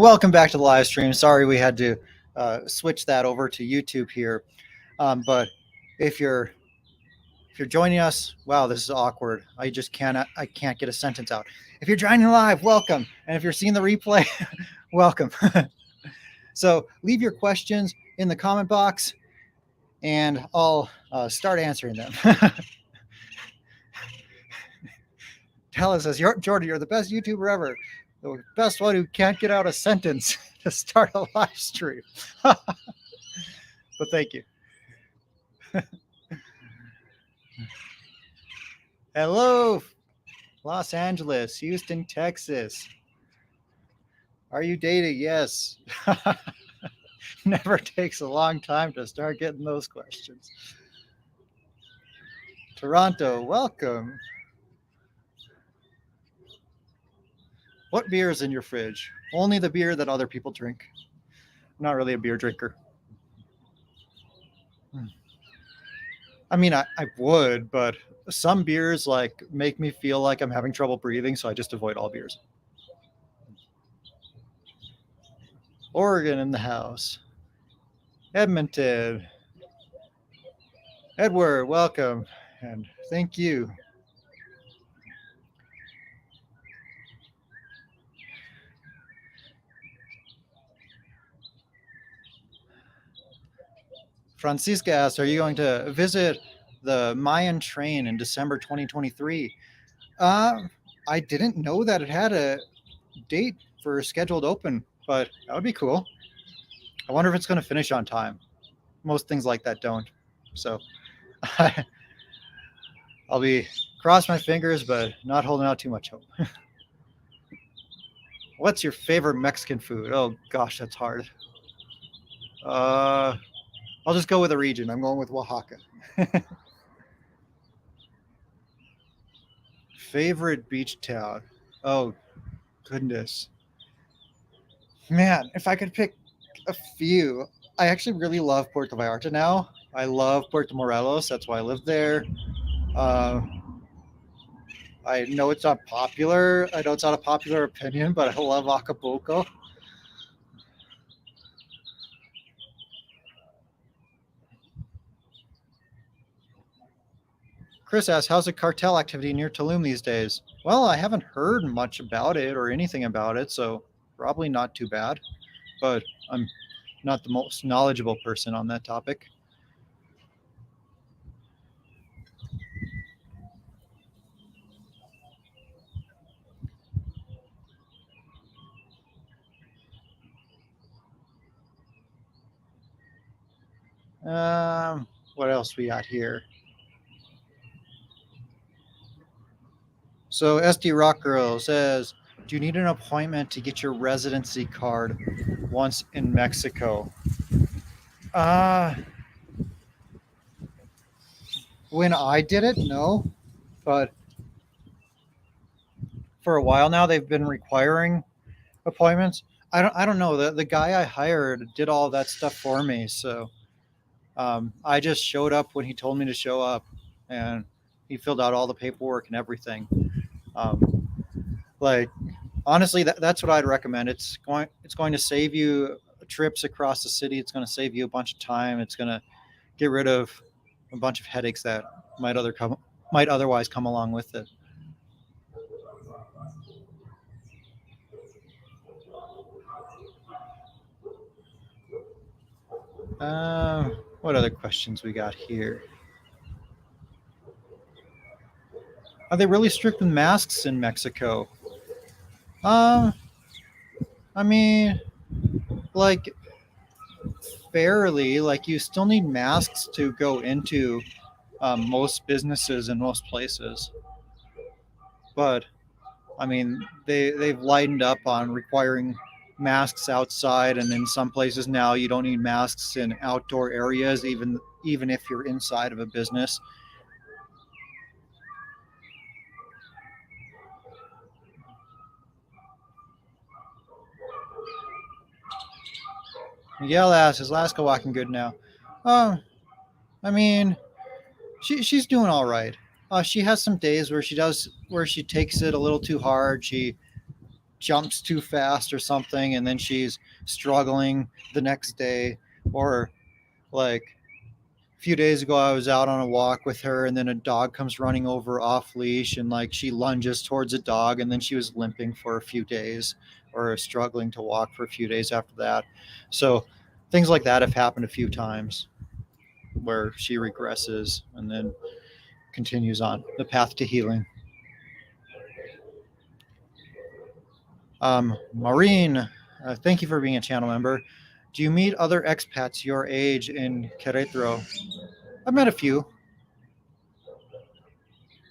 welcome back to the live stream. Sorry we had to switch that over to YouTube here, but if you're joining us, wow, this is awkward. I can't get a sentence out. If you're joining live, welcome, and if you're seeing the replay, welcome. So leave your questions in the comment box, and I'll start answering them. Tella says, Jordan, you're the best YouTuber ever. The best one who can't get out a sentence to start a live stream. But thank you. Hello, Los Angeles, Houston, Texas. Are you dating? Yes. Never takes a long time to start getting those questions. Toronto, welcome. What beer is in your fridge? Only the beer that other people drink. I'm not really a beer drinker. I mean, I would, but some beers like make me feel like I'm having trouble breathing, so I just avoid all beers. Oregon in the house. Edmonton. Edward, welcome, and thank you. Francisca asks, are you going to visit the Mayan train in December 2023? I didn't know that it had a date for scheduled open, but that would be cool. I wonder if it's going to finish on time. Most things like that don't. So I'll be cross my fingers, but not holding out too much hope. What's your favorite Mexican food? Oh gosh, that's hard. I'll just go with a region. I'm going with Oaxaca. Favorite beach town? Oh, goodness. Man, if I could pick a few, I actually really love Puerto Vallarta now. I love Puerto Morelos. That's why I live there. I know it's not popular. I know it's not a popular opinion, but I love Acapulco. Chris asks, how's the cartel activity near Tulum these days? Well, I haven't heard much about it or anything about it, so probably not too bad. But I'm not the most knowledgeable person on that topic. What else we got here? So SD Rock Girl says, do you need an appointment to get your residency card once in Mexico? When I did it, no. But for a while now, they've been requiring appointments. I don't know. The guy I hired did all that stuff for me. So I just showed up when he told me to show up, and he filled out all the paperwork and everything. Like honestly, that's what I'd recommend. It's going to save you trips across the city. It's going to save you a bunch of time. It's going to get rid of a bunch of headaches that might otherwise come along with it. What other questions we got here? Are they really strict with masks in Mexico? I mean, like, fairly, like, you still need masks to go into most businesses in most places. But, I mean, they've lightened up on requiring masks outside, and in some places now you don't need masks in outdoor areas, even if you're inside of a business. Miguel asks, is Laska walking good now? I mean, she's doing all right. She has some days where she takes it a little too hard. She jumps too fast or something, and then she's struggling the next day. Or like a few days ago, I was out on a walk with her, and then a dog comes running over off leash, and like she lunges towards a dog, and then she was limping for a few days or struggling to walk for a few days after that. So things like that have happened a few times where she regresses and then continues on the path to healing. Maureen, thank you for being a channel member. Do you meet other expats your age in Querétaro? I've met a few.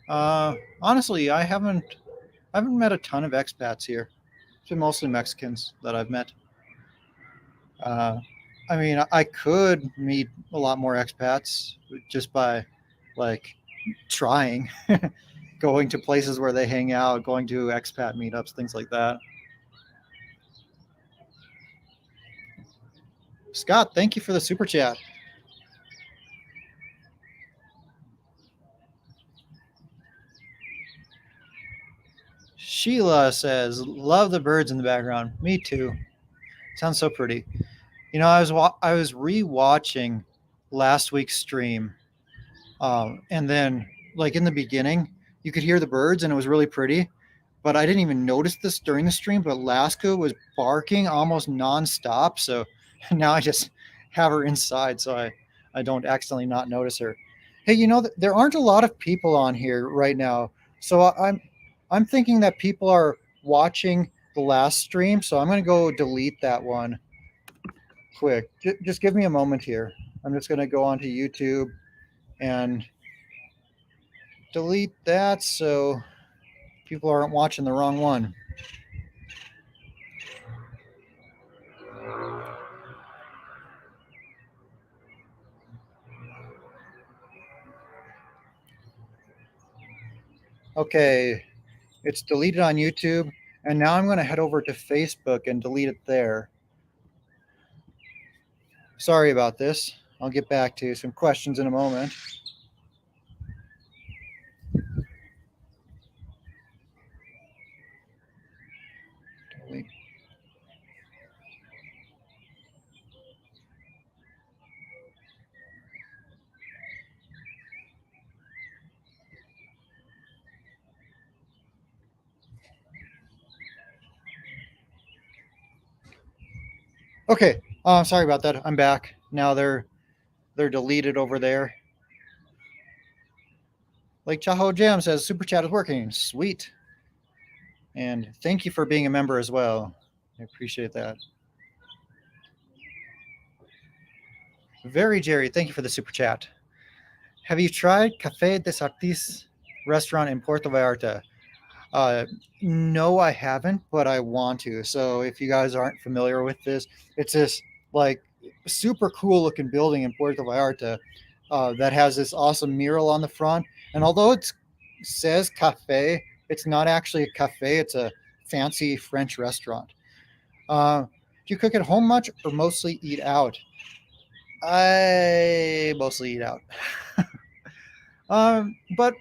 Honestly, I haven't met a ton of expats here. It's been mostly Mexicans that I've met. Uh, I mean, I could meet a lot more expats just by like trying, going to places where they hang out, going to expat meetups, things like that. Scott, thank you for the super chat. Sheila says, "Love the birds in the background." Me too. Sounds so pretty. You know, I was rewatching last week's stream, and then like in the beginning, you could hear the birds, and it was really pretty. But I didn't even notice this during the stream. But Laska was barking almost nonstop, so now I just have her inside so I don't accidentally not notice her. Hey, you know, there aren't a lot of people on here right now, so I'm thinking that people are watching the last stream. So I'm gonna go delete that one quick. Just give me a moment here. I'm just gonna go onto YouTube and delete that so people aren't watching the wrong one. Okay, it's deleted on YouTube, and now I'm going to head over to Facebook and delete it there. Sorry about this. I'll get back to some questions in a moment. Delete. Okay, sorry about that. I'm back. Now they're deleted over there. Like Chaho Jam says, super chat is working. Sweet. And thank you for being a member as well. I appreciate that. Very Jerry, thank you for the super chat. Have you tried Café des Artistes restaurant in Puerto Vallarta? Uh, no, I haven't, but I want to. So if you guys aren't familiar with this, it's this like super cool looking building in Puerto Vallarta that has this awesome mural on the front. And although it says cafe, it's not actually a cafe. It's a fancy French restaurant. Do you cook at home much or mostly eat out? I mostly eat out. But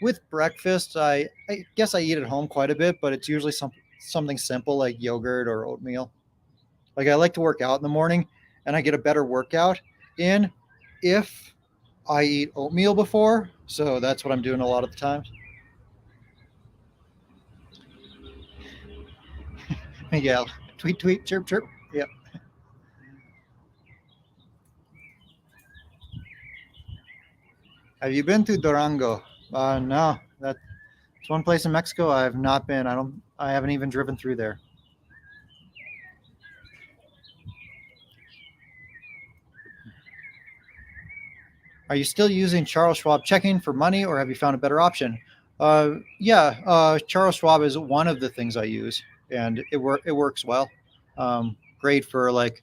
with breakfast, I guess I eat at home quite a bit, but it's usually something simple like yogurt or oatmeal. Like I like to work out in the morning, and I get a better workout in if I eat oatmeal before. So that's what I'm doing a lot of the times. Miguel, tweet, tweet, chirp, chirp. Yep. Have you been to Durango? No, that's one place in Mexico I have not been. I haven't even driven through there. Are you still using Charles Schwab checking for money, or have you found a better option? Yeah, Charles Schwab is one of the things I use, and it works well. Great for like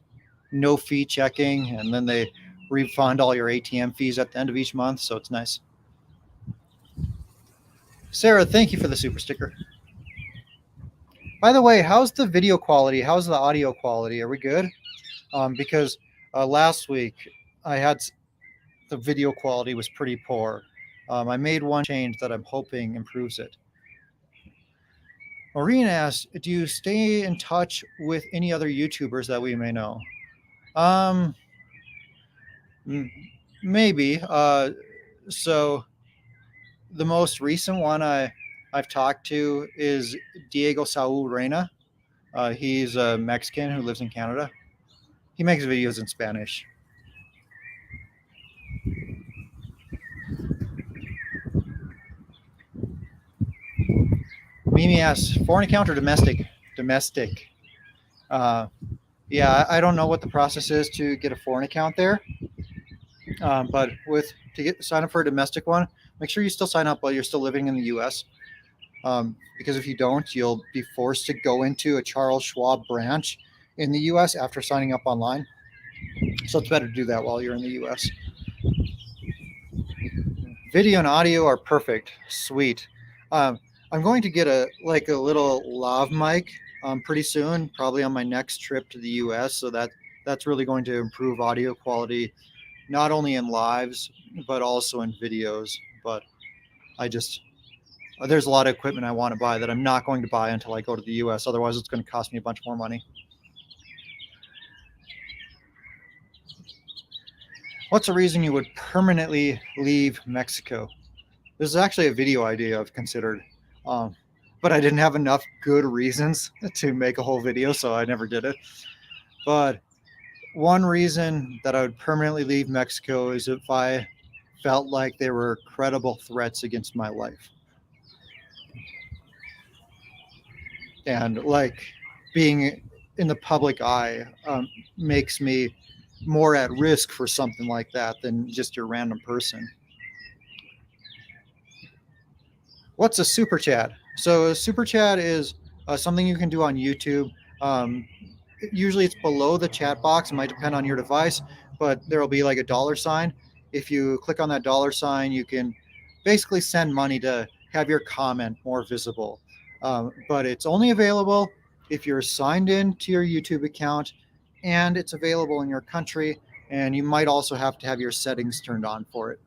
no fee checking, and then they refund all your ATM fees at the end of each month, so it's nice. Sarah, thank you for the super sticker. By the way, how's the video quality? How's the audio quality? Are we good? Because last week I had the video quality was pretty poor. I made one change that I'm hoping improves it. Maureen asks, do you stay in touch with any other YouTubers that we may know? Um, Maybe. So the most recent one I've talked to is Diego Saul Reina. He's a Mexican who lives in Canada. He makes videos in Spanish. Mimi asks, foreign account or domestic? Domestic. Uh, yeah, I don't know what the process is to get a foreign account there, but with to get sign up for a domestic one, make sure you still sign up while you're still living in the U.S. Because if you don't, you'll be forced to go into a Charles Schwab branch in the U.S. after signing up online. So it's better to do that while you're in the U.S. Video and audio are perfect. Sweet. Um, I'm going to get a little lav mic pretty soon, probably on my next trip to the U.S. So that's really going to improve audio quality, not only in lives but also in videos. But I just there's a lot of equipment I want to buy that I'm not going to buy until I go to the U.S. Otherwise, it's going to cost me a bunch more money. What's a reason you would permanently leave Mexico? This is actually a video idea I've considered, um, but I didn't have enough good reasons to make a whole video, so I never did it. But one reason that I would permanently leave Mexico is if I felt like there were credible threats against my life. And like being in the public eye makes me more at risk for something like that than just your random person. What's a super chat? So a super chat is something you can do on YouTube. Um, Usually it's below the chat box. It might depend on your device, but there will be like a dollar sign. If you click on that dollar sign, you can basically send money to have your comment more visible. But it's only available if you're signed in to your YouTube account and it's available in your country. And you might also have to have your settings turned on for it.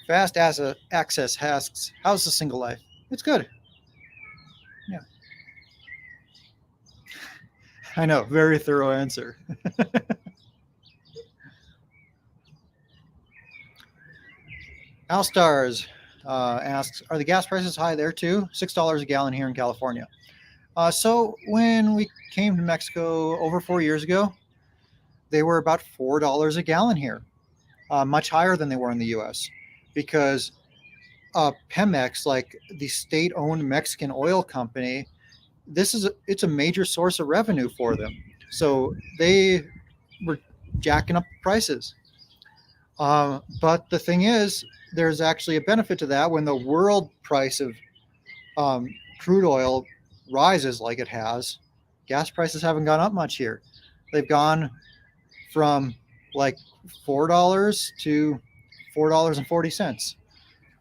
Fast as access asks, how's the single life? It's good. Yeah, I know. Very thorough answer. Alstars asks, are the gas prices high there too? $6 a gallon here in California. So when we came to Mexico over 4 years ago, they were about $4 a gallon here, much higher than they were in the U.S. because Pemex, like the state-owned Mexican oil company, it's a major source of revenue for them. So they were jacking up prices. But the thing is, there's actually a benefit to that when the world price of um, crude oil rises like it has. Gas prices haven't gone up much here. They've gone from like $4 to $4.40.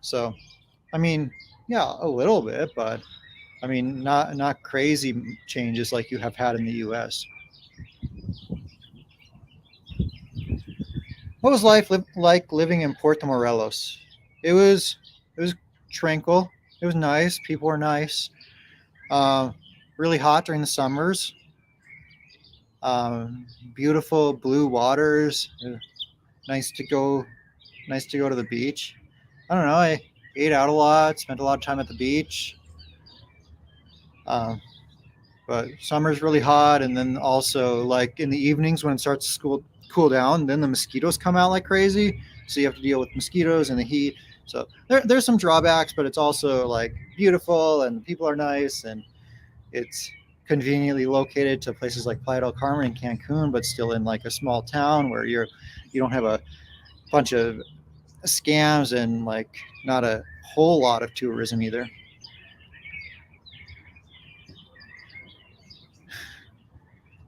So, I mean, yeah, a little bit, but I mean, not crazy changes like you have had in the U.S. What was life like living in Puerto Morelos? It was tranquil. It was nice. People were nice. Uh, really hot during the summers. Beautiful blue waters. Nice to go. Nice to go to the beach. I don't know. I ate out a lot. Spent a lot of time at the beach. Um, but summer's really hot, and then also like in the evenings when it starts to cool down, then the mosquitoes come out like crazy. So you have to deal with mosquitoes and the heat. So there's some drawbacks, but it's also like beautiful and people are nice and it's conveniently located to places like Playa del Carmen and Cancun, but still in like a small town where you don't have a bunch of scams and like not a whole lot of tourism either.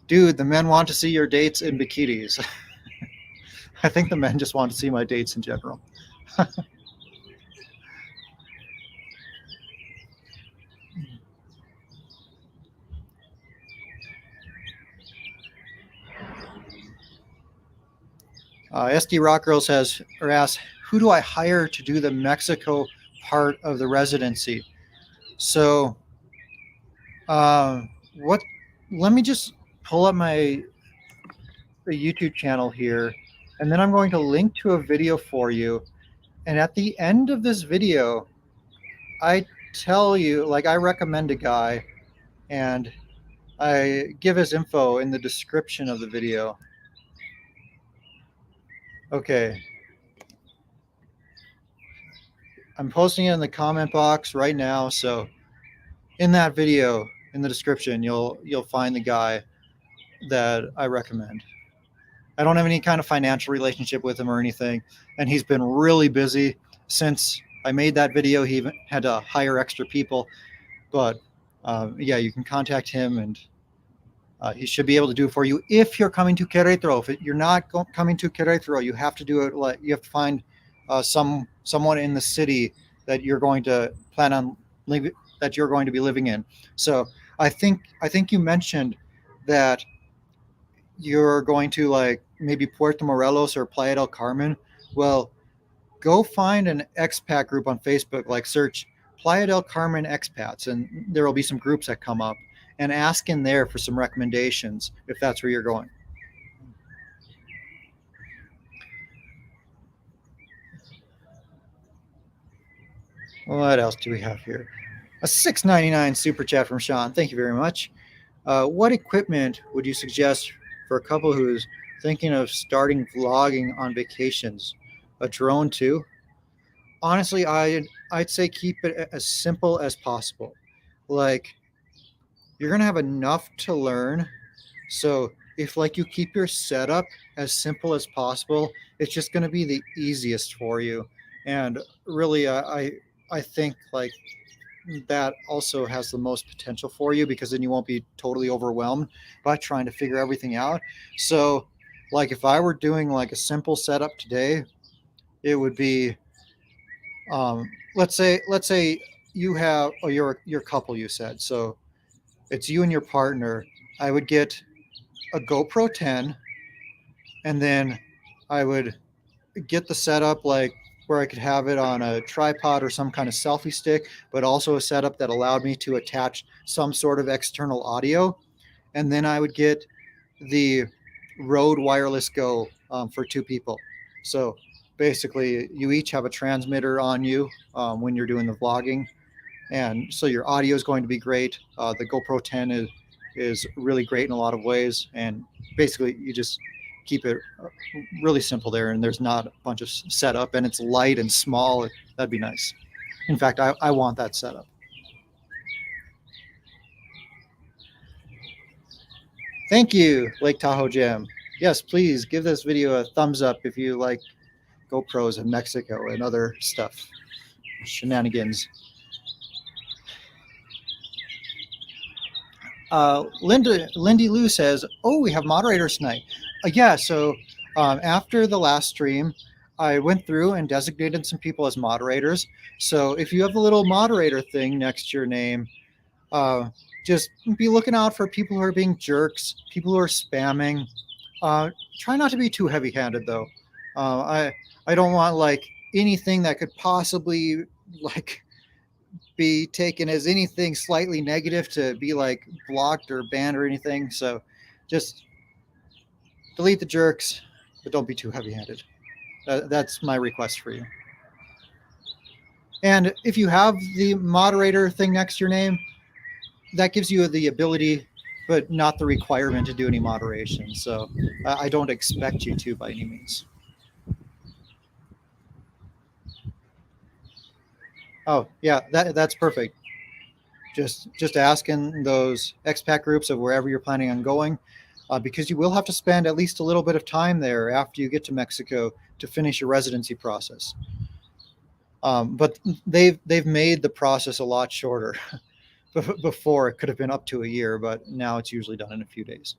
Dude, the men want to see your dates in bikinis. I think the men just want to see my dates in general. SD Rock Girl says or asks, who do I hire to do the Mexico part of the residency? So, what? Let me just pull up my YouTube channel here, and then I'm going to link to a video for you. And at the end of this video, I tell you, like, I recommend a guy, and I give his info in the description of the video. Okay. I'm posting it in the comment box right now. So in that video, in the description, you'll find the guy that I recommend. I don't have any kind of financial relationship with him or anything, and he's been really busy since I made that video. He even had to hire extra people, but yeah, you can contact him, and he should be able to do it for you if you're coming to Querétaro. If you're not coming to Querétaro, you have to do it. Like, you have to find someone in the city that you're going to plan on that you're going to be living in. So I think you mentioned that you're going to, like, maybe Puerto Morelos or Playa del Carmen. Well, go find an expat group on Facebook, like search Playa del Carmen expats, and there will be some groups that come up, and ask in there for some recommendations if that's where you're going. What else do we have here? A $6.99 super chat from Sean. Thank you very much. What equipment would you suggest for a couple who's thinking of starting vlogging on vacations? A drone too? Honestly, I'd say keep it as simple as possible. Like, you're gonna have enough to learn, so if, like, you keep your setup as simple as possible, it's just gonna be the easiest for you. And really, I think, like, that also has the most potential for you, because then you won't be totally overwhelmed by trying to figure everything out. So, like, if I were doing like a simple setup today, it would be, let's say you have, or your couple, you said, so it's you and your partner. I would get a GoPro 10, and then I would get the setup, like, where I could have it on a tripod or some kind of selfie stick, but also a setup that allowed me to attach some sort of external audio. And then I would get the Rode Wireless Go, for two people. So basically, you each have a transmitter on you when you're doing the vlogging, and so your audio is going to be great. The GoPro 10 is really great in a lot of ways, and basically you just keep it really simple there, and there's not a bunch of setup, and it's light and small. That'd be nice. In fact, I want that setup. Thank you, Lake Tahoe Jam. Yes, please give this video a thumbs up if you like GoPros in Mexico and other stuff, shenanigans. Lindy Lou says, "Oh, we have moderators tonight." Yeah, so after the last stream, I went through and designated some people as moderators. So if you have a little moderator thing next to your name, just be looking out for people who are being jerks, people who are spamming. Try not to be too heavy-handed, though. I don't want, like, anything that could possibly, like, be taken as anything slightly negative to be, like, blocked or banned or anything. So just delete the jerks, but don't be too heavy-handed. That's my request for you. And if you have the moderator thing next to your name, that gives you the ability, but not the requirement, to do any moderation. So I don't expect you to, by any means. Oh yeah, that's perfect. Just ask in those expat groups of wherever you're planning on going, because you will have to spend at least a little bit of time there after you get to Mexico to finish your residency process. But they've made the process a lot shorter. Before, it could have been up to a year, but now it's usually done in a few days.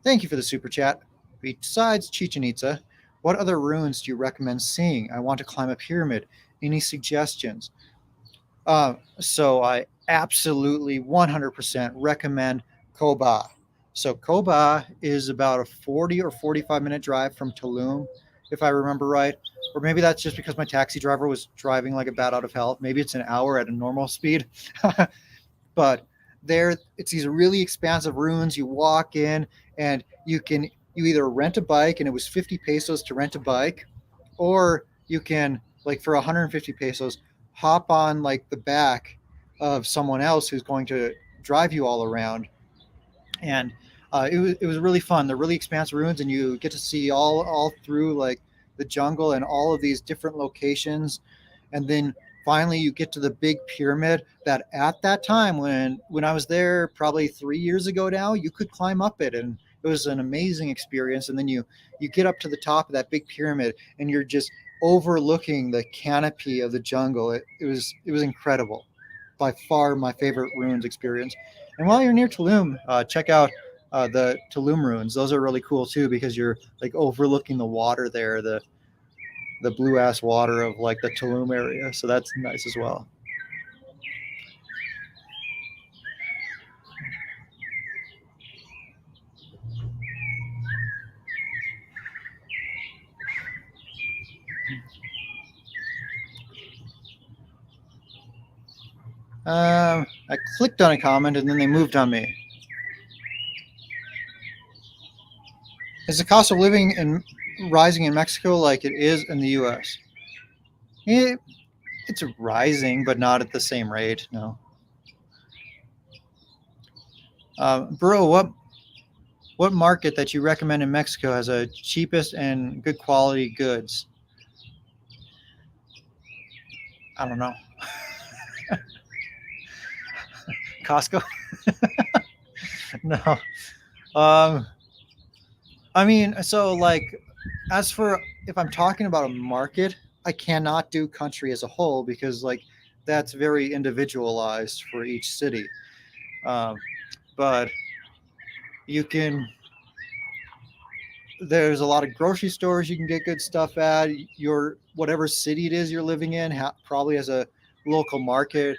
Thank you for the super chat. Besides Chichen Itza, what other ruins do you recommend seeing? I want to climb a pyramid. Any suggestions? So I absolutely 100% recommend Koba. So Koba is about a 40 or 45-minute drive from Tulum, if I remember right. Or maybe that's just because my taxi driver was driving like a bat out of hell. Maybe it's an hour at a normal speed. But there, it's these really expansive ruins. You walk in and you either rent a bike, and it was 50 pesos to rent a bike, or you can, like, for 150 pesos, hop on like the back of someone else who's going to drive you all around. And it was really fun. They're really expansive ruins, and you get to see all through like the jungle and all of these different locations. And then finally you get to the big pyramid that at that time, when I was there probably 3 years ago now, you could climb up it, and it was an amazing experience. And then you get up to the top of that big pyramid, and you're just overlooking the canopy of the jungle. It was incredible. By far my favorite ruins experience. And while you're near Tulum, check out the Tulum ruins. Those are really cool too, because you're like overlooking the water there, the blue ass water of like the Tulum area. So that's nice as well. I clicked on a comment and then they moved on me. Is the cost of living in rising in Mexico like it is in the U.S.? It, it's rising, but not at the same rate. No. Bro, what market that you recommend in Mexico has a cheapest and good quality goods? I don't know. Costco? No. Um, I mean, so like, as for if I'm talking about a market, I cannot do country as a whole because like that's very individualized for each city. Um, but you can there's a lot of grocery stores you can get good stuff at. Your whatever city it is you're living in probably has a local market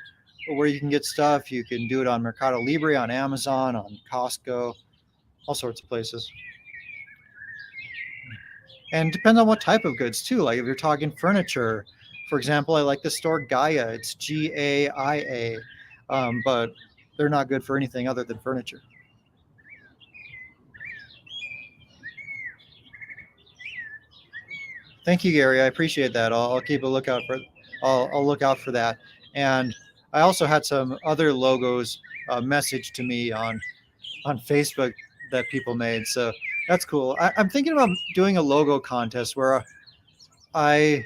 where you can get stuff. You can do it on Mercado Libre, on Amazon, on Costco, all sorts of places. And depends on what type of goods too. Like if you're talking furniture, for example, I like the store Gaia. It's Gaia, but they're not good for anything other than furniture. Thank you, Gary. I appreciate that. I'll keep a lookout for. I'll look out for that. And I also had some other logos messaged to me on Facebook that people made. So that's cool. I'm thinking about doing a logo contest where I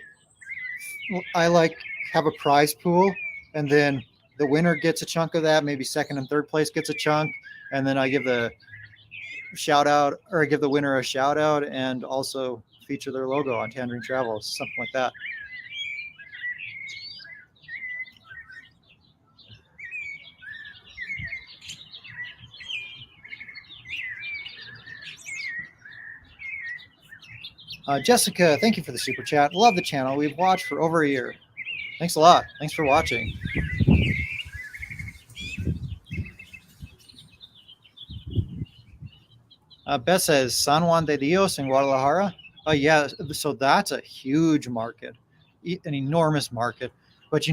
I like have a prize pool, and then the winner gets a chunk of that. Maybe second and third place gets a chunk, and then I give the shout out, or I give the winner a shout out, and also feature their logo on Tangerine Travels, something like that. Jessica, thank you for the super chat. Love the channel. We've watched for over a year. Thanks a lot. Thanks for watching. Beth says San Juan de Dios in Guadalajara. Oh yeah, so that's a huge market, an enormous market. But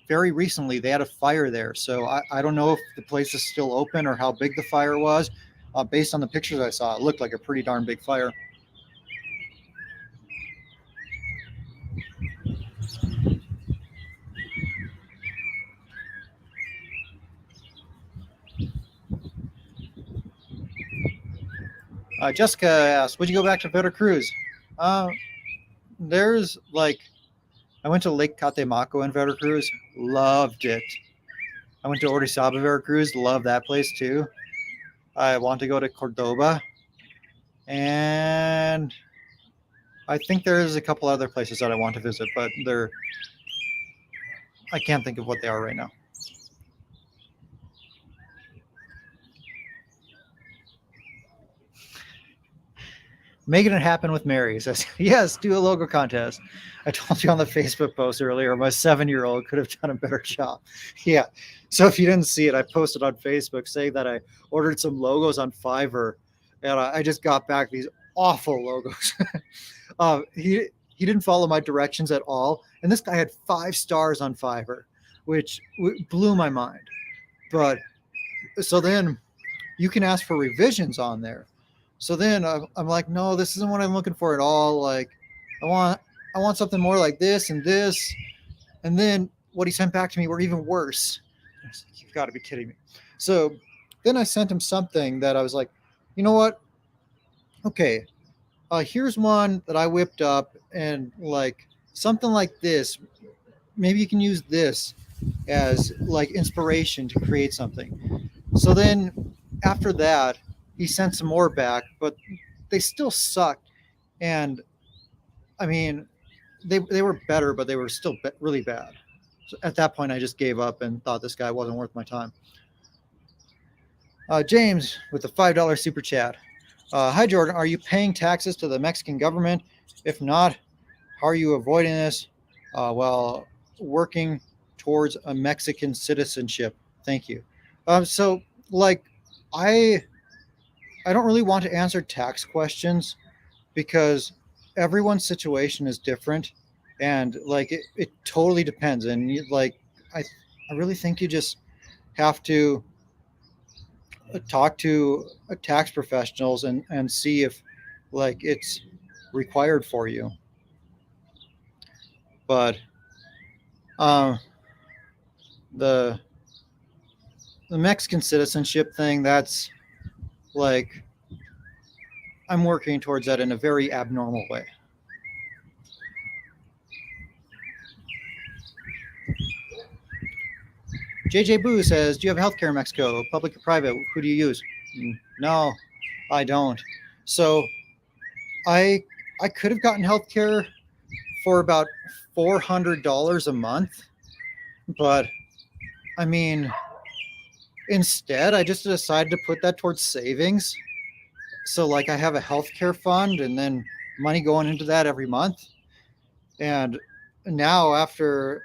very recently they had a fire there, so I don't know if the place is still open or how big the fire was. Based on the pictures I saw, it looked like a pretty darn big fire. Jessica asked, "Would you go back to Veracruz?" Uh, there's like, I went to Lake Catemaco in Veracruz, loved it. I went to Orizaba, Veracruz, love that place too. I want to go to Cordoba, and I think there's a couple other places that I want to visit, but I can't think of what they are right now. Making it happen with Mary says, yes, do a logo contest. I told you on the Facebook post earlier, my 7-year-old could have done a better job. Yeah. So if you didn't see it, I posted on Facebook saying that I ordered some logos on Fiverr, and I just got back these awful logos. He didn't follow my directions at all, and this guy had 5 stars on Fiverr, which blew my mind. But so then you can ask for revisions on there. So then I'm like, no, this isn't what I'm looking for at all. Like, I want something more like this and this. And then what he sent back to me were even worse. I was like, you've got to be kidding me. So then I sent him something that I was like, you know what? Okay, here's one that I whipped up, and like something like this. Maybe you can use this as like inspiration to create something. So then after that, he sent some more back, but they still sucked. And I mean, they were better, but they were still really bad. So at that point, I just gave up and thought this guy wasn't worth my time. James with the $5 super chat. Hi, Jordan. Are you paying taxes to the Mexican government? If not, how are you avoiding this while working towards a Mexican citizenship? Thank you. So, like, I I don't really want to answer tax questions because everyone's situation is different, and like it totally depends. And I, I really think you just have to talk to tax professionals and see if like it's required for you. But um, the the Mexican citizenship thing, that's like I'm working towards that in a very abnormal way. JJ Boo says, "Do you have healthcare in Mexico? Public or private? Who do you use?" No, I don't. So I I could have gotten healthcare for about $400 a month, but I mean, instead, I just decided to put that towards savings. So like I have a healthcare fund and then money going into that every month. And now after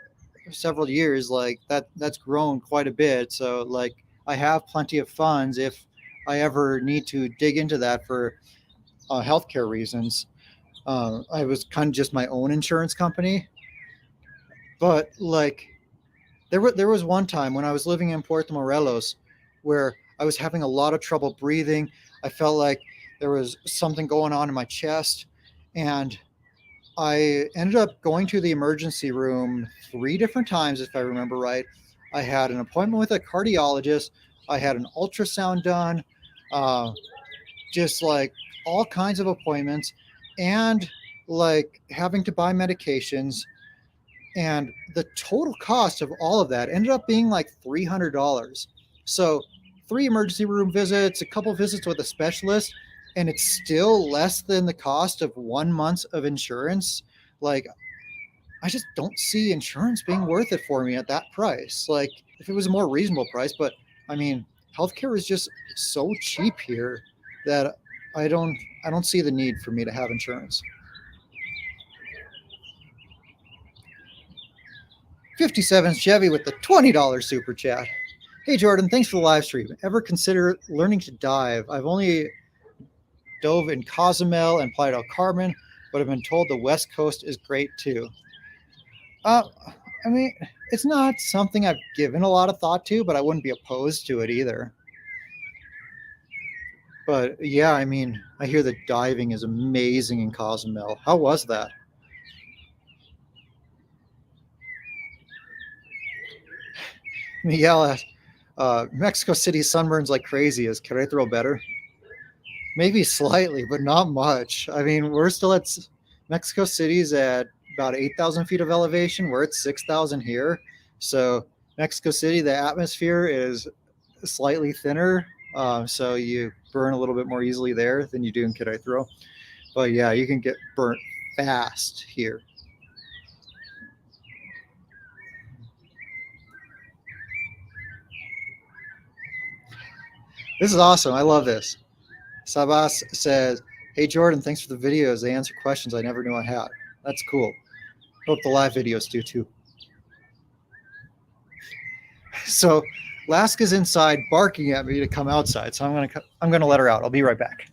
several years, like that's grown quite a bit. So like I have plenty of funds if I ever need to dig into that for healthcare reasons. I was kind of just my own insurance company, but like there was one time when I was living in Puerto Morelos where I was having a lot of trouble breathing. I felt like there was something going on in my chest, and I ended up going to the emergency room 3 different times, if I remember right. I had an appointment with a cardiologist. I had an ultrasound done, uh, just like all kinds of appointments, and like having to buy medications. And the total cost of all of that ended up being like $300. So 3 emergency room visits, a couple visits with a specialist, and it's still less than the cost of 1 month of insurance. Like, I just don't see insurance being worth it for me at that price. Like, if it was a more reasonable price, but I mean, healthcare is just so cheap here that I don't see the need for me to have insurance. 57 Chevy with the $20 super chat. Hey Jordan, thanks for the live stream. Ever consider learning to dive? I've only dove in Cozumel and Playa del Carmen, but I've been told the West Coast is great too. Uh, I mean, it's not something I've given a lot of thought to, but I wouldn't be opposed to it either. But yeah, I mean, I hear that diving is amazing in Cozumel. How was that? Miguel asked, Mexico City sunburns like crazy. Is Querétaro better? Maybe slightly, but not much. I mean, we're still at Mexico City's at about 8,000 feet of elevation. We're at 6,000 here. So Mexico City, the atmosphere is slightly thinner. So you burn a little bit more easily there than you do in Querétaro. But yeah, you can get burnt fast here. This is awesome. I love this. Sabas says, Hey, Jordan, thanks for the videos. They answer questions I never knew I had. That's cool. Hope the live videos do too. So Laska's inside barking at me to come outside. So I'm gonna let her out. I'll be right back.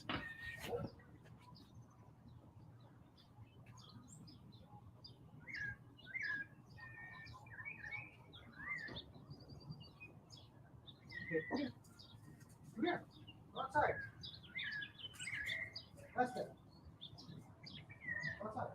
Come here. Outside. Laska. Outside.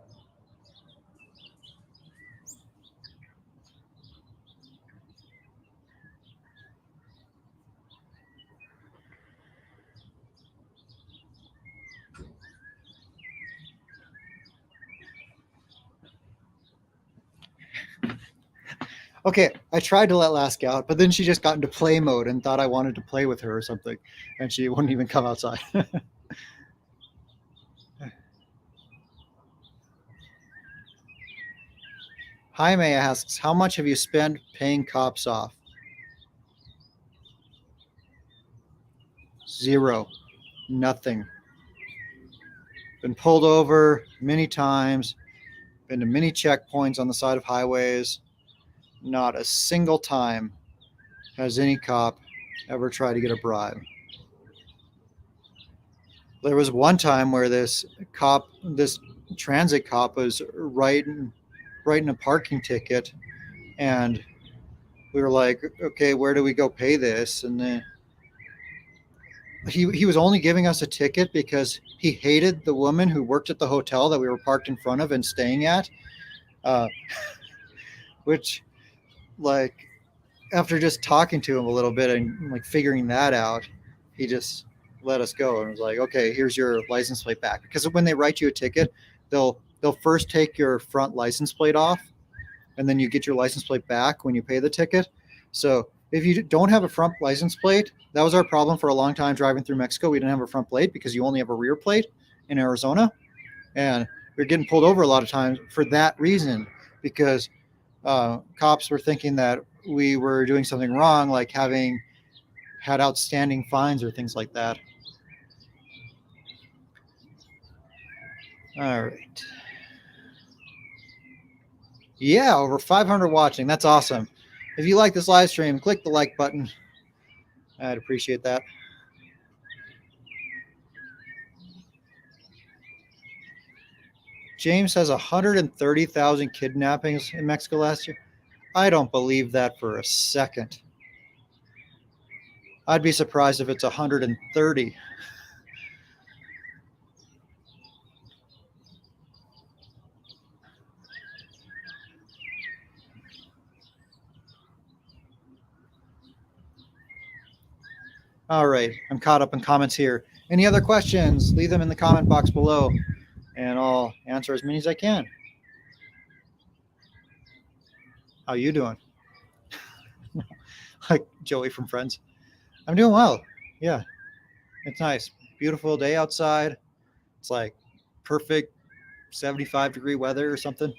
Okay, I tried to let Laska out, but then she just got into play mode and thought I wanted to play with her or something, and she wouldn't even come outside. Jaime asks, how much have you spent paying cops off? 0. Nothing. Been pulled over many times, been to many checkpoints on the side of highways. Not a single time has any cop ever tried to get a bribe. There was one time where this transit cop was writing a parking ticket, and we were like, okay, where do we go pay this? And then he was only giving us a ticket because he hated the woman who worked at the hotel that we were parked in front of and staying at, uh, which, like, after just talking to him a little bit and like figuring that out, he just let us go and was like, okay, here's your license plate back. Because when they write you a ticket, they'll first take your front license plate off, and then you get your license plate back when you pay the ticket. So if you don't have a front license plate, that was our problem for a long time driving through Mexico. We didn't have a front plate because you only have a rear plate in Arizona, and we are getting pulled over a lot of times for that reason, because cops were thinking that we were doing something wrong, like having had outstanding fines or things like that. All right. Yeah, over 500 watching. That's awesome. If you like this live stream, click the like button. I'd appreciate that. James has 130,000 kidnappings in Mexico last year. I don't believe that for a second. I'd be surprised if it's 130. All right, I'm caught up in comments here. Any other questions? Leave them in the comment box below, and I'll answer as many as I can. How you doing? Like Joey from Friends. I'm doing well. Yeah, it's nice. Beautiful day outside. It's like perfect 75-degree weather or something.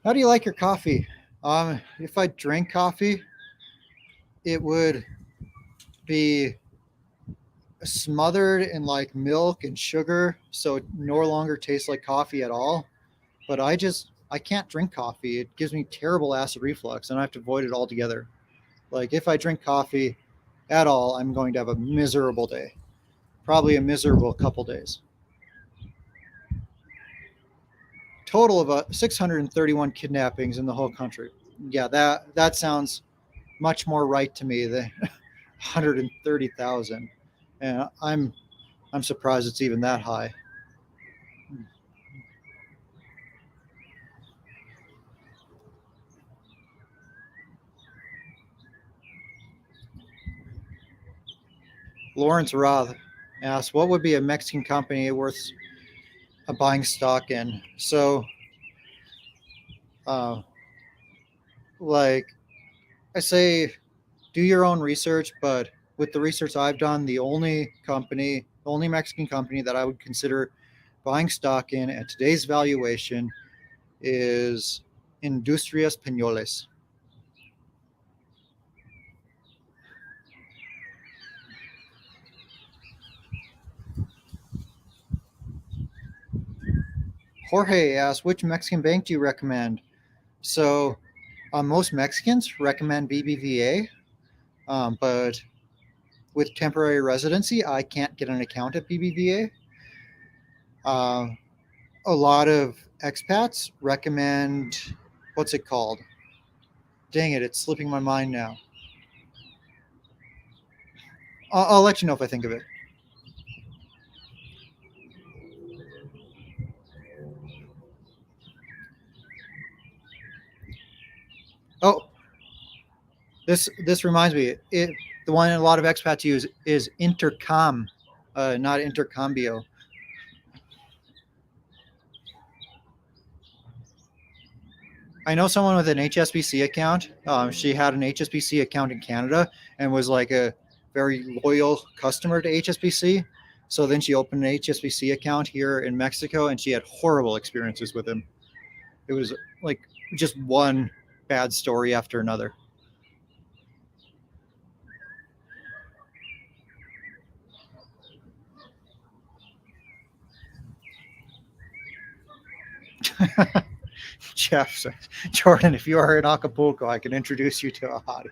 How do you like your coffee? If I drank coffee, it would be smothered in like milk and sugar, so it no longer tastes like coffee at all. But I can't drink coffee. It gives me terrible acid reflux, and I have to avoid it altogether. Like if I drink coffee at all, I'm going to have a miserable day, probably a miserable couple days. Total of 631 kidnappings in the whole country. Yeah, that sounds much more right to me than 130,000, and I'm surprised it's even that high. Lawrence Roth asks, "What would be a Mexican company worth buying stock in?" So, uh, like I say, do your own research. But with the research I've done, the only Mexican company that I would consider buying stock in at today's valuation is Industrias Peñoles. Jorge asks, which Mexican bank do you recommend? So, most Mexicans recommend BBVA, but with temporary residency, I can't get an account at BBVA. A lot of expats recommend, what's it called? Dang it, it's slipping my mind now. I'll let you know if I think of it. Oh, this reminds me. The one a lot of expats use is intercom, not intercambio. I know someone with an HSBC account. She had an HSBC account in Canada and was like a very loyal customer to HSBC. So then she opened an HSBC account here in Mexico, and she had horrible experiences with him. It was like just one bad story after another. Jeff says, Jordan, if you are in Acapulco, I can introduce you to a hottie.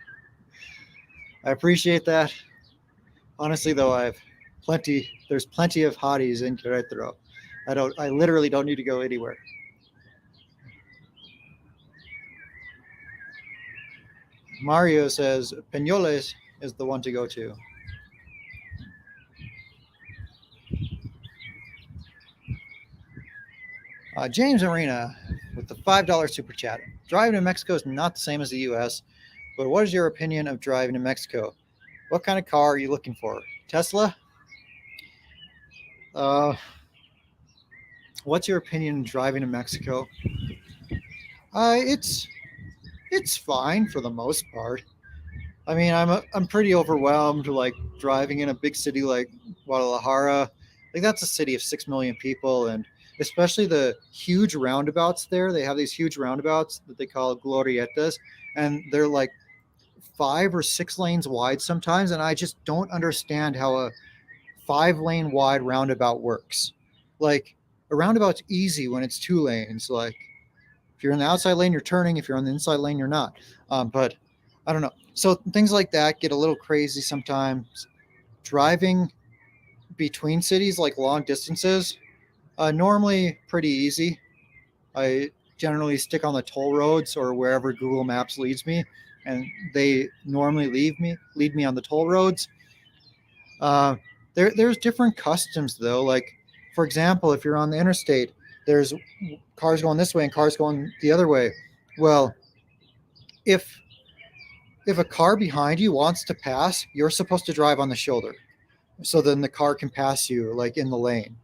I appreciate that. Honestly, though, there's plenty of hotties in Querétaro. I literally don't need to go anywhere. Mario says Peñoles is the one to go to. James Arena with the $5 super chat. Driving in Mexico is not the same as the U.S., but what is your opinion of driving in Mexico? What kind of car are you looking for? Tesla? What's your opinion of driving in Mexico? It's fine for the most part. I mean, I'm pretty overwhelmed like driving in a big city like Guadalajara. Like that's a city of 6 million people, and especially the huge roundabouts there. They have these huge roundabouts that they call glorietas, and they're like 5 or 6 lanes wide sometimes, and I just don't understand how a 5 lane wide roundabout works. Like a roundabout's easy when it's 2 lanes. Like if you're in the outside lane, you're turning. If you're on the inside lane, you're not. But I don't know. So things like that get a little crazy sometimes. Driving between cities, like long distances, normally pretty easy. I generally stick on the toll roads or wherever Google Maps leads me, and they normally lead me on the toll roads. There's different customs though. Like for example, if you're on the interstate, there's cars going this way and cars going the other way. Well, if a car behind you wants to pass, you're supposed to drive on the shoulder. So then the car can pass you like in the lane.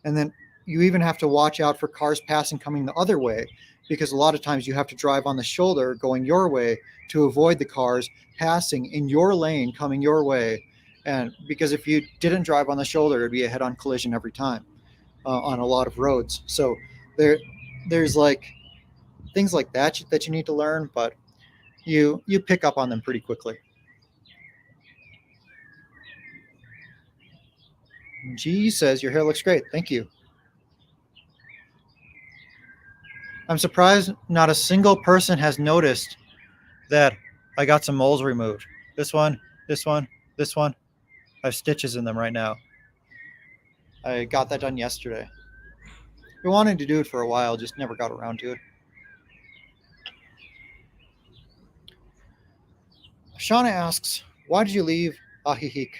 And then you even have to watch out for cars passing coming the other way, because a lot of times you have to drive on the shoulder going your way to avoid the cars passing in your lane coming your way. And because if you didn't drive on the shoulder, it'd be a head-on collision every time on a lot of roads. So there's like things like that that you need to learn, but you pick up on them pretty quickly. G says your hair looks great. Thank you. I'm surprised not a single person has noticed that I got some moles removed. This one, this one, this one. I have stitches in them right now. I got that done yesterday. Been wanting to do it for a while, just never got around to it. Shauna asks, why did you leave Ajijic?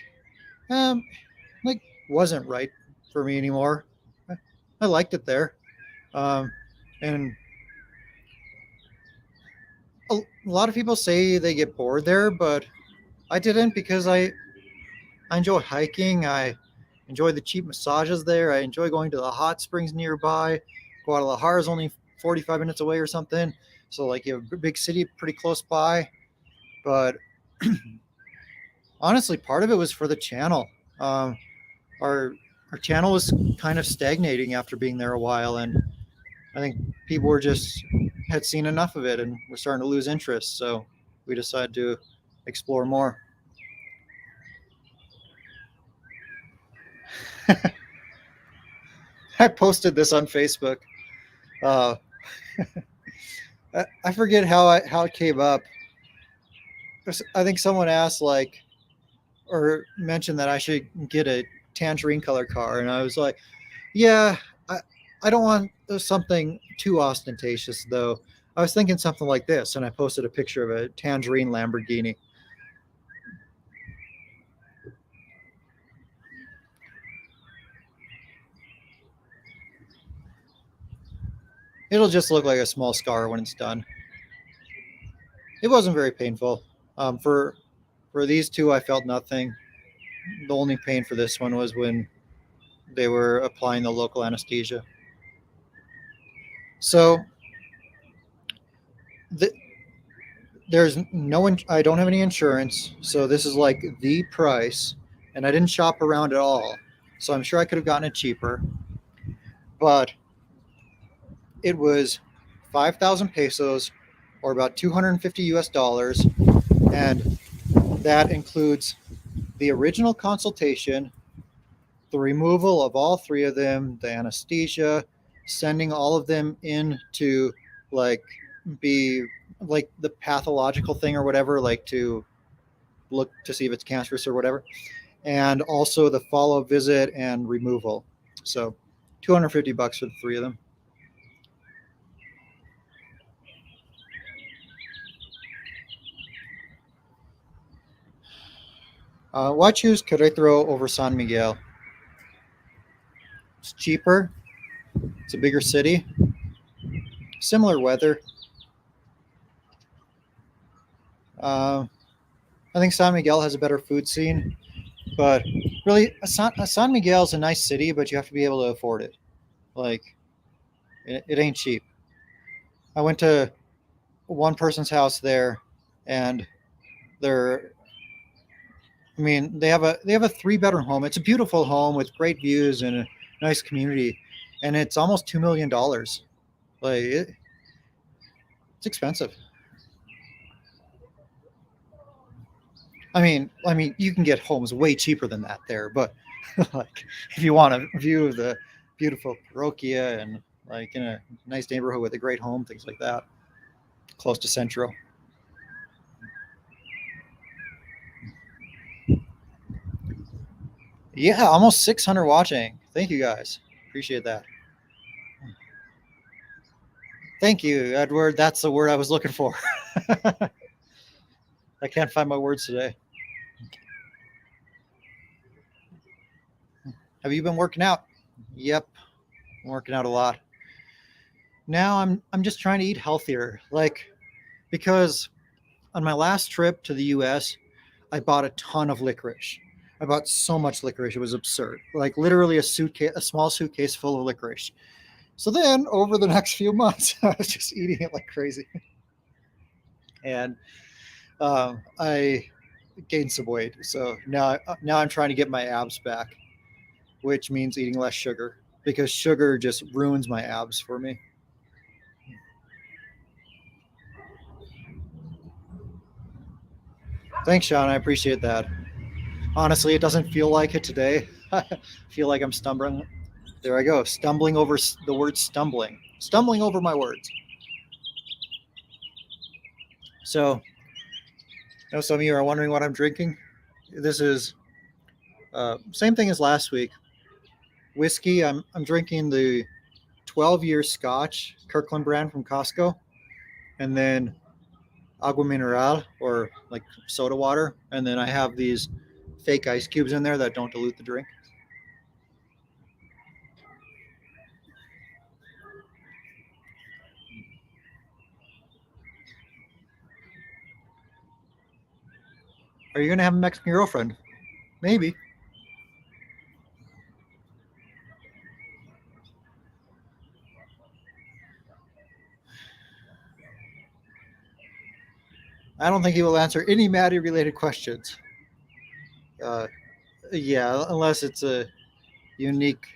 Like, wasn't right for me anymore. I liked it there. And a lot of people say they get bored there, but I didn't, because I enjoy hiking. I enjoy the cheap massages there. I enjoy going to the hot springs nearby. Guadalajara is only 45 minutes away or something. So like you have a big city pretty close by. But honestly, part of it was for the channel. Our channel was kind of stagnating after being there a while, and I think people were just had seen enough of it and were starting to lose interest. So we decided to explore more. I posted this on Facebook. Uh, I forget how it came up. I think someone asked like or mentioned that I should get a tangerine color car, and I was like, yeah, I don't want something too ostentatious though. I was thinking something like this, and I posted a picture of a tangerine Lamborghini. It'll just look like a small scar when it's done. It wasn't very painful. For these two, I felt nothing. The only pain for this one was when they were applying the local anesthesia. So the, there's no, I don't have any insurance, so this is like the price, and I didn't shop around at all. So I'm sure I could have gotten it cheaper, but it was 5,000 pesos, or about 250 US dollars, and that includes the original consultation, the removal of all three of them, the anesthesia, sending all of them in to like be like the pathological thing or whatever, like to look to see if it's cancerous or whatever, and also the follow-up visit and removal. So 250 bucks for the three of them. Why choose Querétaro over San Miguel? It's cheaper. It's a bigger city. Similar weather. Uh, I think San Miguel has a better food scene, but really, San Miguel is a nice city, but you have to be able to afford it. Like, it ain't cheap. I went to one person's house there, and they're, I mean, they have a three-bedroom home. It's a beautiful home with great views and a nice community, and it's almost $2 million. Like, it's expensive. I mean, you can get homes way cheaper than that there, but like if you want a view of the beautiful parroquia and like in a nice neighborhood with a great home, things like that, close to Centro. Yeah, almost 600 watching. Thank you guys. Appreciate that. Thank you, Edward. That's the word I was looking for. I can't find my words today. Have you been working out? Yep, I'm working out a lot. Now I'm just trying to eat healthier. Like because on my last trip to the US, I bought a ton of licorice. I bought so much licorice, it was absurd. Like literally a small suitcase full of licorice. So then over the next few months, I was just eating it like crazy. And I gained some weight. So now I'm trying to get my abs back, which means eating less sugar because sugar just ruins my abs for me. Thanks, Sean. I appreciate that. Honestly, it doesn't feel like it today. I feel like I'm stumbling. There I go, stumbling over the word stumbling over my words. So, some of you are wondering what I'm drinking. This is same thing as last week. Whiskey. I'm drinking the 12-year Scotch Kirkland brand from Costco, and then agua mineral or like soda water, and then I have these fake ice cubes in there that don't dilute the drink. Are you gonna have a Mexican girlfriend? Maybe. I don't think he will answer any Maddie related questions. Uh, yeah, unless it's a unique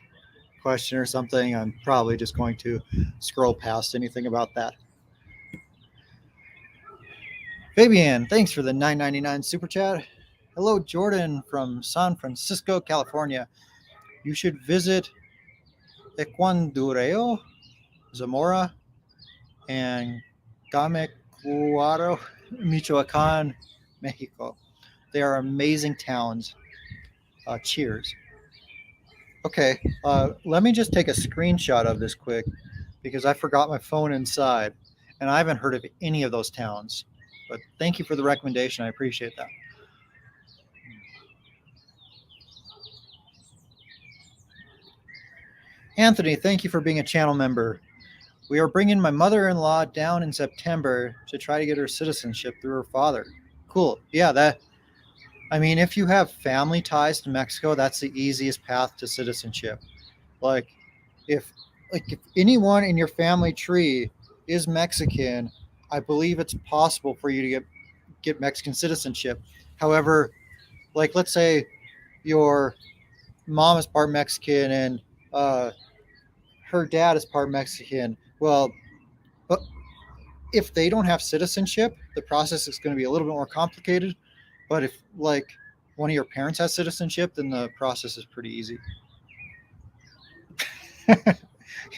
question or something, I'm probably just going to scroll past anything about that. Fabian, thanks for the $9.99 super chat. Hello, Jordan from San Francisco, California. You should visit Ecuandureo, Zamora, and Gamecuaro, Michoacan, Mexico. They are amazing towns. Cheers. Okay, let me just take a screenshot of this quick because I forgot my phone inside and I haven't heard of any of those towns. But thank you for the recommendation. I appreciate that. Anthony, thank you for being a channel member. We are bringing my mother-in-law down in September to try to get her citizenship through her father. Cool. Yeah, I mean, if you have family ties to Mexico, that's the easiest path to citizenship. Like if if anyone in your family tree is Mexican, I believe it's possible for you to get Mexican citizenship. However, like let's say your mom is part Mexican and her dad is part Mexican. Well, but if they don't have citizenship, the process is going to be a little bit more complicated. But if like one of your parents has citizenship, then the process is pretty easy.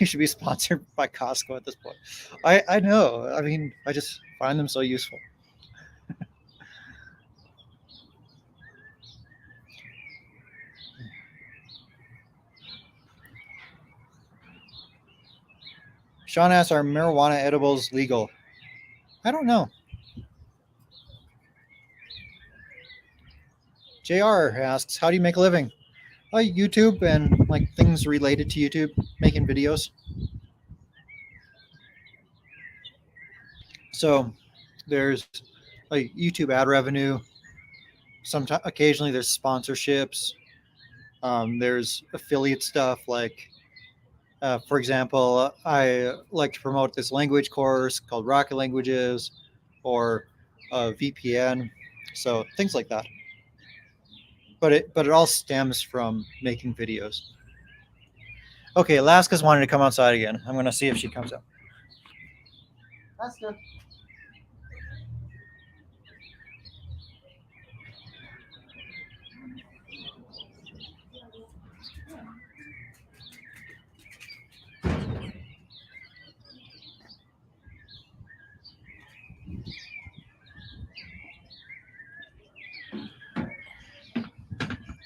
You should be sponsored by Costco at this point. I know. I mean, I just find them so useful. Sean asks, are marijuana edibles legal? I don't know. JR asks, how do you make a living? YouTube and like things related to YouTube, making videos. So there's like YouTube ad revenue. Sometimes, occasionally, there's sponsorships. There's affiliate stuff. Like, for example, I like to promote this language course called Rocket Languages, or VPN. So things like that. But it all stems from making videos. Okay, Laska's wanting to come outside again. I'm gonna see if she comes out. Laska.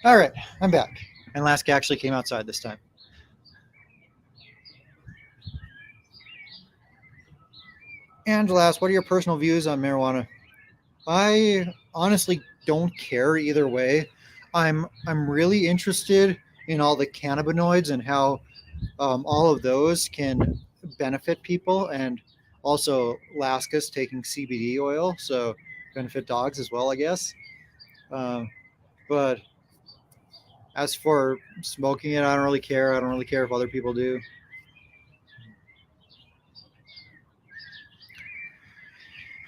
All right, I'm back. And Laska actually came outside this time. And last, what are your personal views on marijuana? I honestly don't care either way. I'm really interested in all the cannabinoids and how all of those can benefit people, and also Laska's taking CBD oil, so benefit dogs as well, I guess. But as for smoking it, I don't really care. I don't really care if other people do.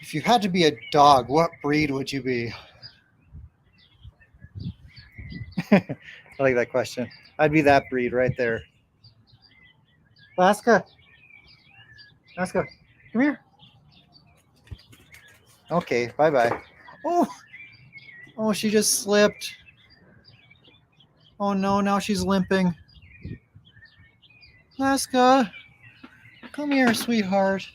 If you had to be a dog, what breed would you be? I like that question. I'd be that breed right there. Laska, Laska, come here. Okay, bye bye. Oh, oh, she just slipped. Oh no, now she's limping. Laska, come here, sweetheart.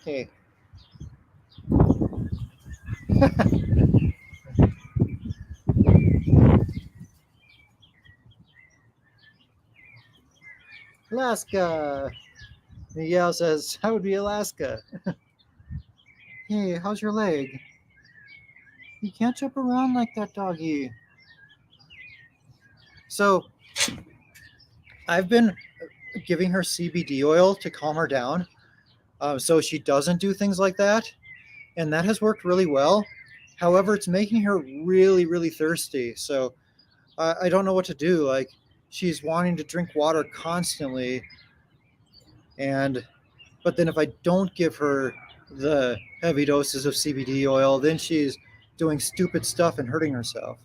Okay. Alaska. Miguel says, "How would be Alaska?" Hey, how's your leg? You can't jump around like that, doggy. So, I've been giving her CBD oil to calm her down, so she doesn't do things like that, and that has worked really well. However, it's making her really, really thirsty. So, I don't know what to do. Like, she's wanting to drink water constantly, and but then if I don't give her the heavy doses of CBD oil, then she's doing stupid stuff and hurting herself.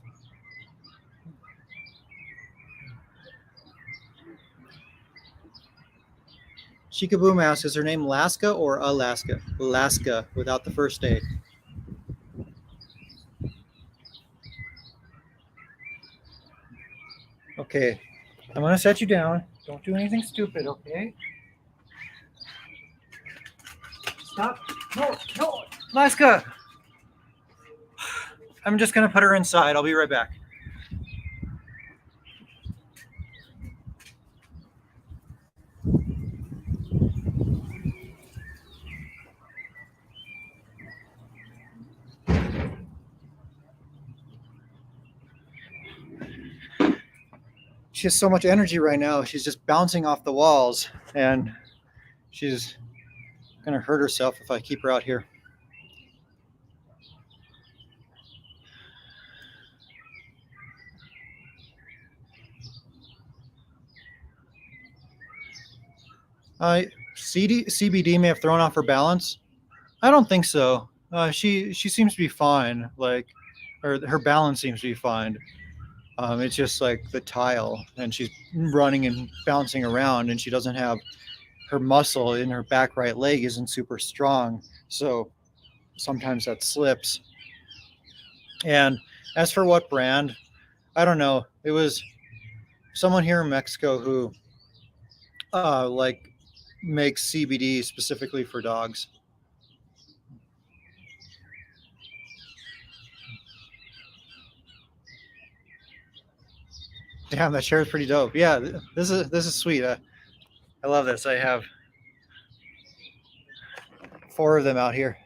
Shikaboom asks, is her name Laska or Alaska? Laska, without the first A. Okay, I'm going to set you down. Don't do anything stupid, okay? Stop. No, no, Laska! I'm just going to put her inside. I'll be right back. She has so much energy right now. She's just bouncing off the walls, and she's going to hurt herself if I keep her out here. CBD may have thrown off her balance. I don't think so. She seems to be fine. Like, or her balance seems to be fine. It's just like the tile, and she's running and bouncing around, and she doesn't have her muscle in her back right leg isn't super strong, so sometimes that slips. And as for what brand, I don't know. It was someone here in Mexico who like makes CBD specifically for dogs. Damn, that chair is pretty dope. Yeah, this is sweet. I love this. I have 4 of them out here.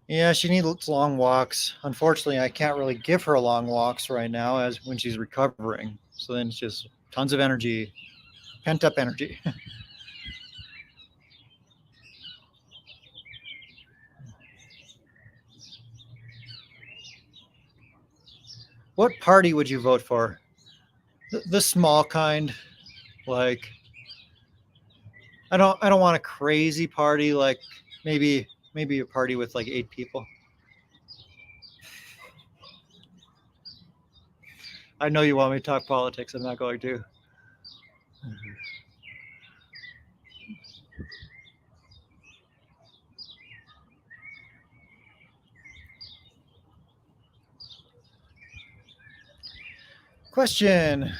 Yeah, she needs long walks. Unfortunately, I can't really give her long walks right now as when she's recovering. So then it's just tons of energy, pent up energy. What party would you vote for? The small kind, like I don't want a crazy party, like maybe a party with like 8 people. I know you want me to talk politics. I'm not going to. Question. Do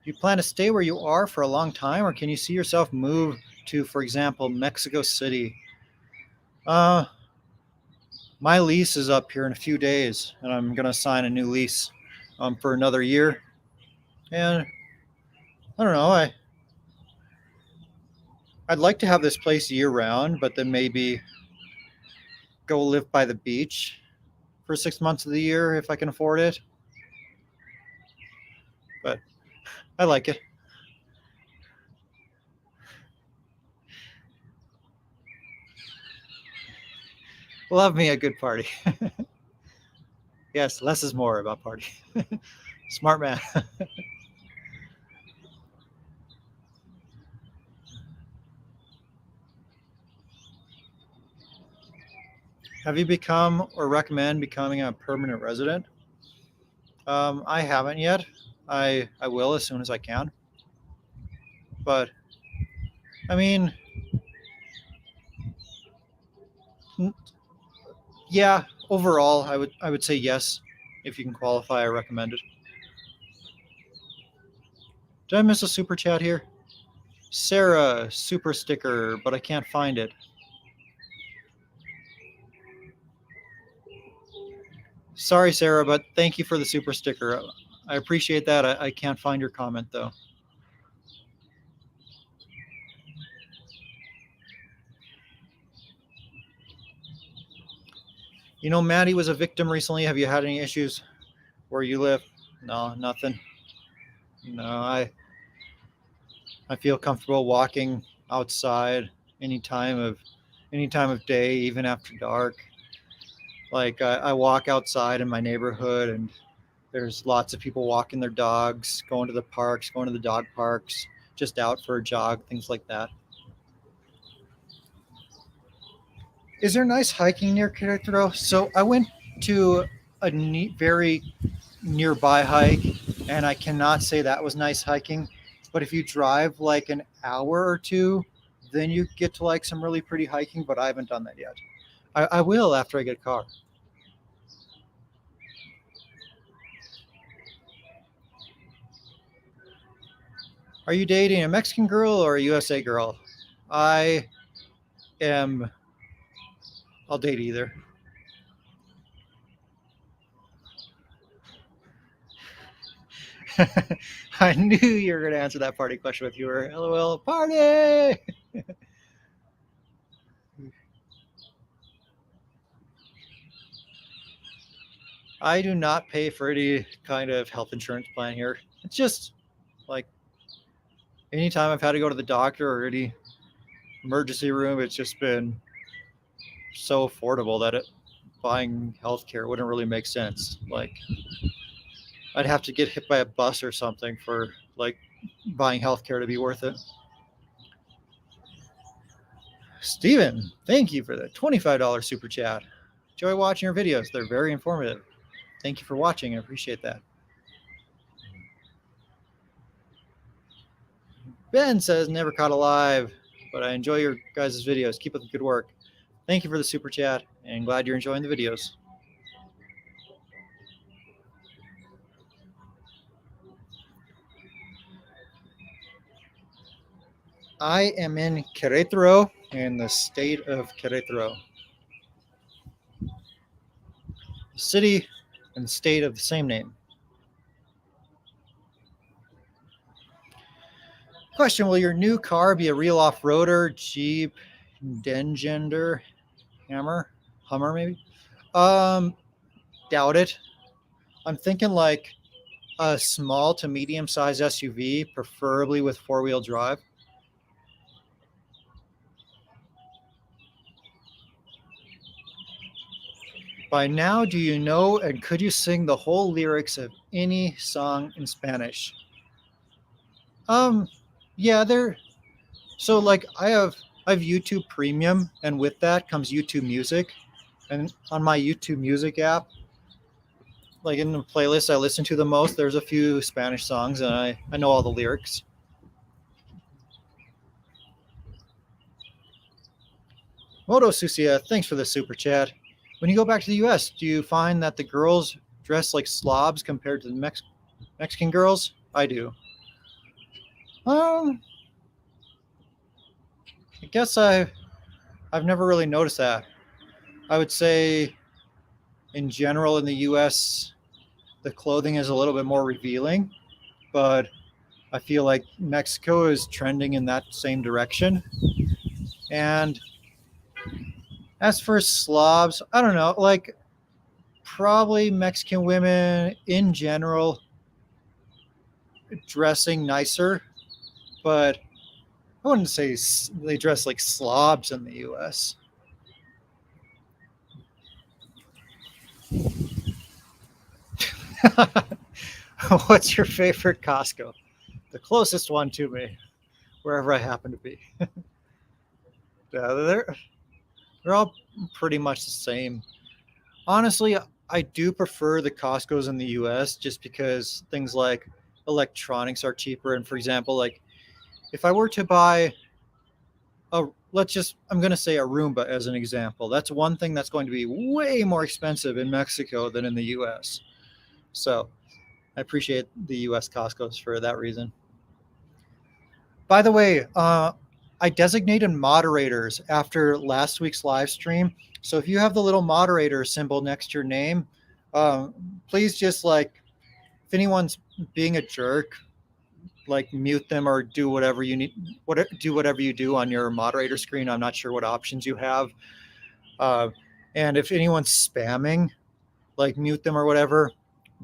you plan to stay where you are for a long time, or can you see yourself move to, for example, Mexico City? Uh, my lease is up here in a few days, and I'm going to sign a new lease for another year. And I don't know. I'd like to have this place year round, but then maybe go live by the beach for 6 months of the year if I can afford it. But I like it. Love me a good party. Yes, less is more about party. Smart man. Have you become or recommend becoming a permanent resident? I haven't yet. I will as soon as I can. But I mean, yeah. Overall, I would say yes. If you can qualify, I recommend it. Did I miss a super chat here? Sarah, super sticker, but I can't find it. Sorry, Sarah, but thank you for the super sticker. I appreciate that. I can't find your comment though. You know, Maddie was a victim recently. Have you had any issues where you live? No, nothing. No, I feel comfortable walking outside any time of day, even after dark. Like I walk outside in my neighborhood, and there's lots of people walking their dogs, going to the parks, going to the dog parks, just out for a jog, things like that. Is there nice hiking near Querétaro? So I went to a neat, very nearby hike, and I cannot say that was nice hiking. But if you drive like an hour or two, then you get to like some really pretty hiking. But I haven't done that yet. I will after I get a car. Are you dating a Mexican girl or a USA girl? I am. I'll date either. I knew you were going to answer that party question with your LOL party. I do not pay for any kind of health insurance plan here. It's just like anytime I've had to go to the doctor or any emergency room, it's just been so affordable that buying healthcare wouldn't really make sense. Like I'd have to get hit by a bus or something for like buying healthcare to be worth it. Steven, thank you for the $25 super chat. Enjoy watching your videos. They're very informative. Thank you for watching. I appreciate that. Ben says, never caught a live, but I enjoy your guys' videos. Keep up the good work. Thank you for the super chat, and glad you're enjoying the videos. I am in Querétaro, in the state of Querétaro. City and state of the same name. Question, will your new car be a real off-roader, Jeep, Dengender, Hummer maybe? Doubt it. I'm thinking like a small to medium-sized SUV, preferably with four-wheel drive. By now, do you know and could you sing the whole lyrics of any song in Spanish? Yeah, they're so like I have YouTube Premium, and with that comes YouTube Music. And on my YouTube Music app, like in the playlist I listen to the most, there's a few Spanish songs, and I know all the lyrics. Moto Susia, thanks for the super chat. When you go back to the US, do you find that the girls dress like slobs compared to the Mexican girls? I do. Um, I guess I've never really noticed that. I would say in general in the US, the clothing is a little bit more revealing, but I feel like Mexico is trending in that same direction. And as for slobs, I don't know, like probably Mexican women in general dressing nicer, but I wouldn't say they dress like slobs in the US. What's your favorite Costco? The closest one to me, wherever I happen to be. Yeah, they're all pretty much the same. Honestly, I do prefer the Costco's in the US just because things like electronics are cheaper. And for example, like if I were to buy I'm going to say a Roomba as an example. That's one thing that's going to be way more expensive in Mexico than in the US. So I appreciate the US Costco's for that reason. By the way, I designated moderators after last week's live stream. So if you have the little moderator symbol next to your name, please just like, if anyone's being a jerk, like mute them or do whatever you need, do whatever you do on your moderator screen. I'm not sure what options you have. And if anyone's spamming, like mute them or whatever,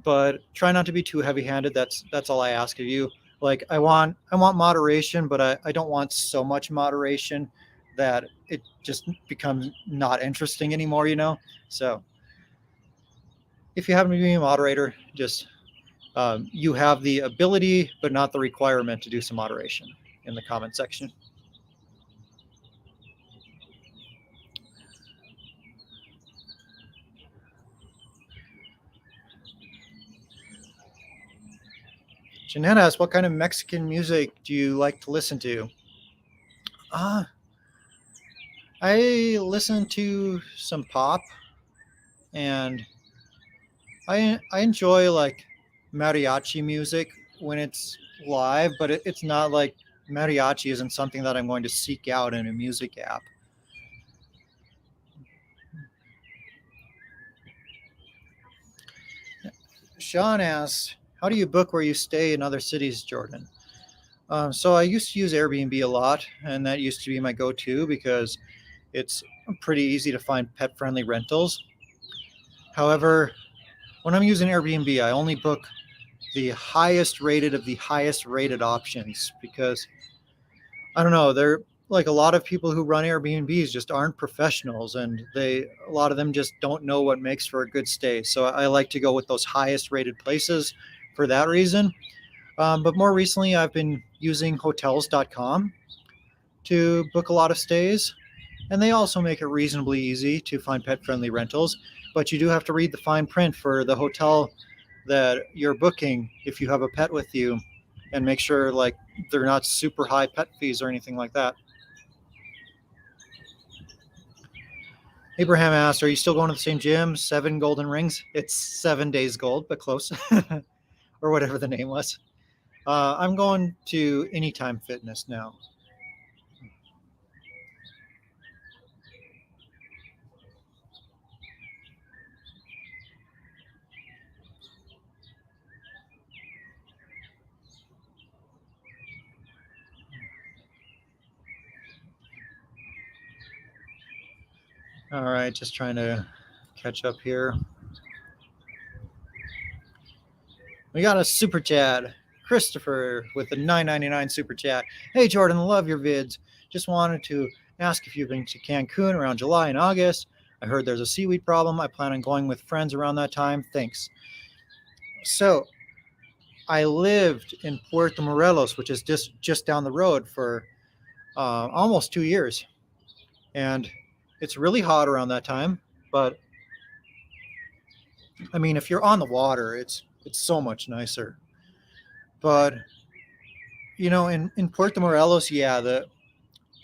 but try not to be too heavy-handed. That's all I ask of you. Like I want moderation, but I don't want so much moderation that it just becomes not interesting anymore, you know? So if you happen to be a moderator, just you have the ability but not the requirement to do some moderation in the comment section. Jeanette asks, what kind of Mexican music do you like to listen to? I listen to some pop, and I enjoy like mariachi music when it's live, but it's not like mariachi isn't something that I'm going to seek out in a music app. Sean asks, how do you book where you stay in other cities, Jordan? So I used to use Airbnb a lot, and that used to be my go-to because it's pretty easy to find pet-friendly rentals. However, when I'm using Airbnb, I only book the highest rated of the highest rated options because I don't know, they're like a lot of people who run Airbnbs just aren't professionals, and a lot of them just don't know what makes for a good stay. So I like to go with those highest rated places for that reason. But more recently, I've been using hotels.com to book a lot of stays, and they also make it reasonably easy to find pet friendly rentals. But you do have to read the fine print for the hotel that you're booking if you have a pet with you, and make sure like they're not super high pet fees or anything like that. Abraham asked, are you still going to the same gym? 7 golden rings? It's 7 days gold, but close. Or whatever the name was. I'm going to Anytime Fitness now. All right, just trying to catch up here. We got a super chat. Christopher with the $9.99 super chat. Hey Jordan, love your vids. Just wanted to ask if you've been to Cancun around July and August. I heard there's a seaweed problem. I plan on going with friends around that time. Thanks. So I lived in Puerto Morelos, which is just down the road for almost 2 years, and it's really hot around that time. But I mean, if you're on the water, it's so much nicer. But in Puerto Morelos, yeah, the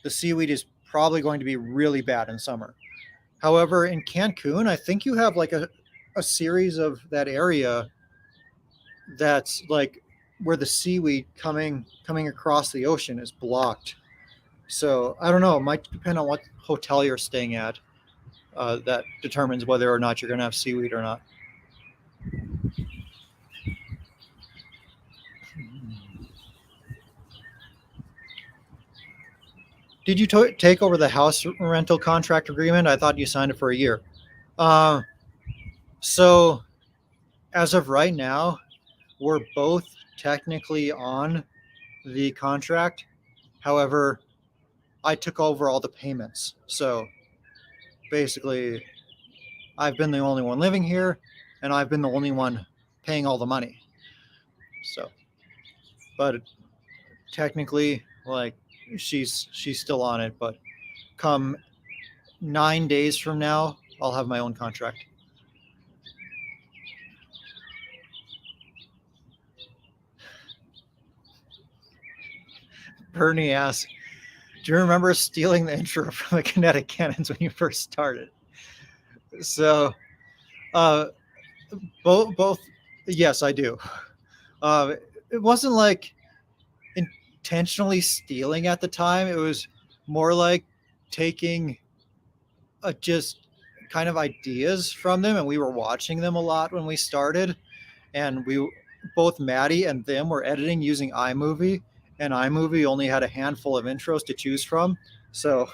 seaweed is probably going to be really bad in summer. However, in Cancun, I think you have like a series of that area that's like where the seaweed coming across the ocean is blocked. So I don't know. It might depend on what hotel you're staying at. That determines whether or not you're going to have seaweed or not. Did you take over the house rental contract agreement? I thought you signed it for a year. Uh, so as of right now, we're both technically on the contract. However, I took over all the payments. So basically, I've been the only one living here, and I've been the only one paying all the money. So, but technically, like she's still on it. But come 9 days from now, I'll have my own contract. Bernie asks, do you remember stealing the intro from the kinetic cannons when you first started? So, uh, both, yes, I do. It wasn't like intentionally stealing at the time. It was more like taking just kind of ideas from them, and we were watching them a lot when we started, and we both Maddie and them were editing using iMovie, and iMovie only had a handful of intros to choose from. So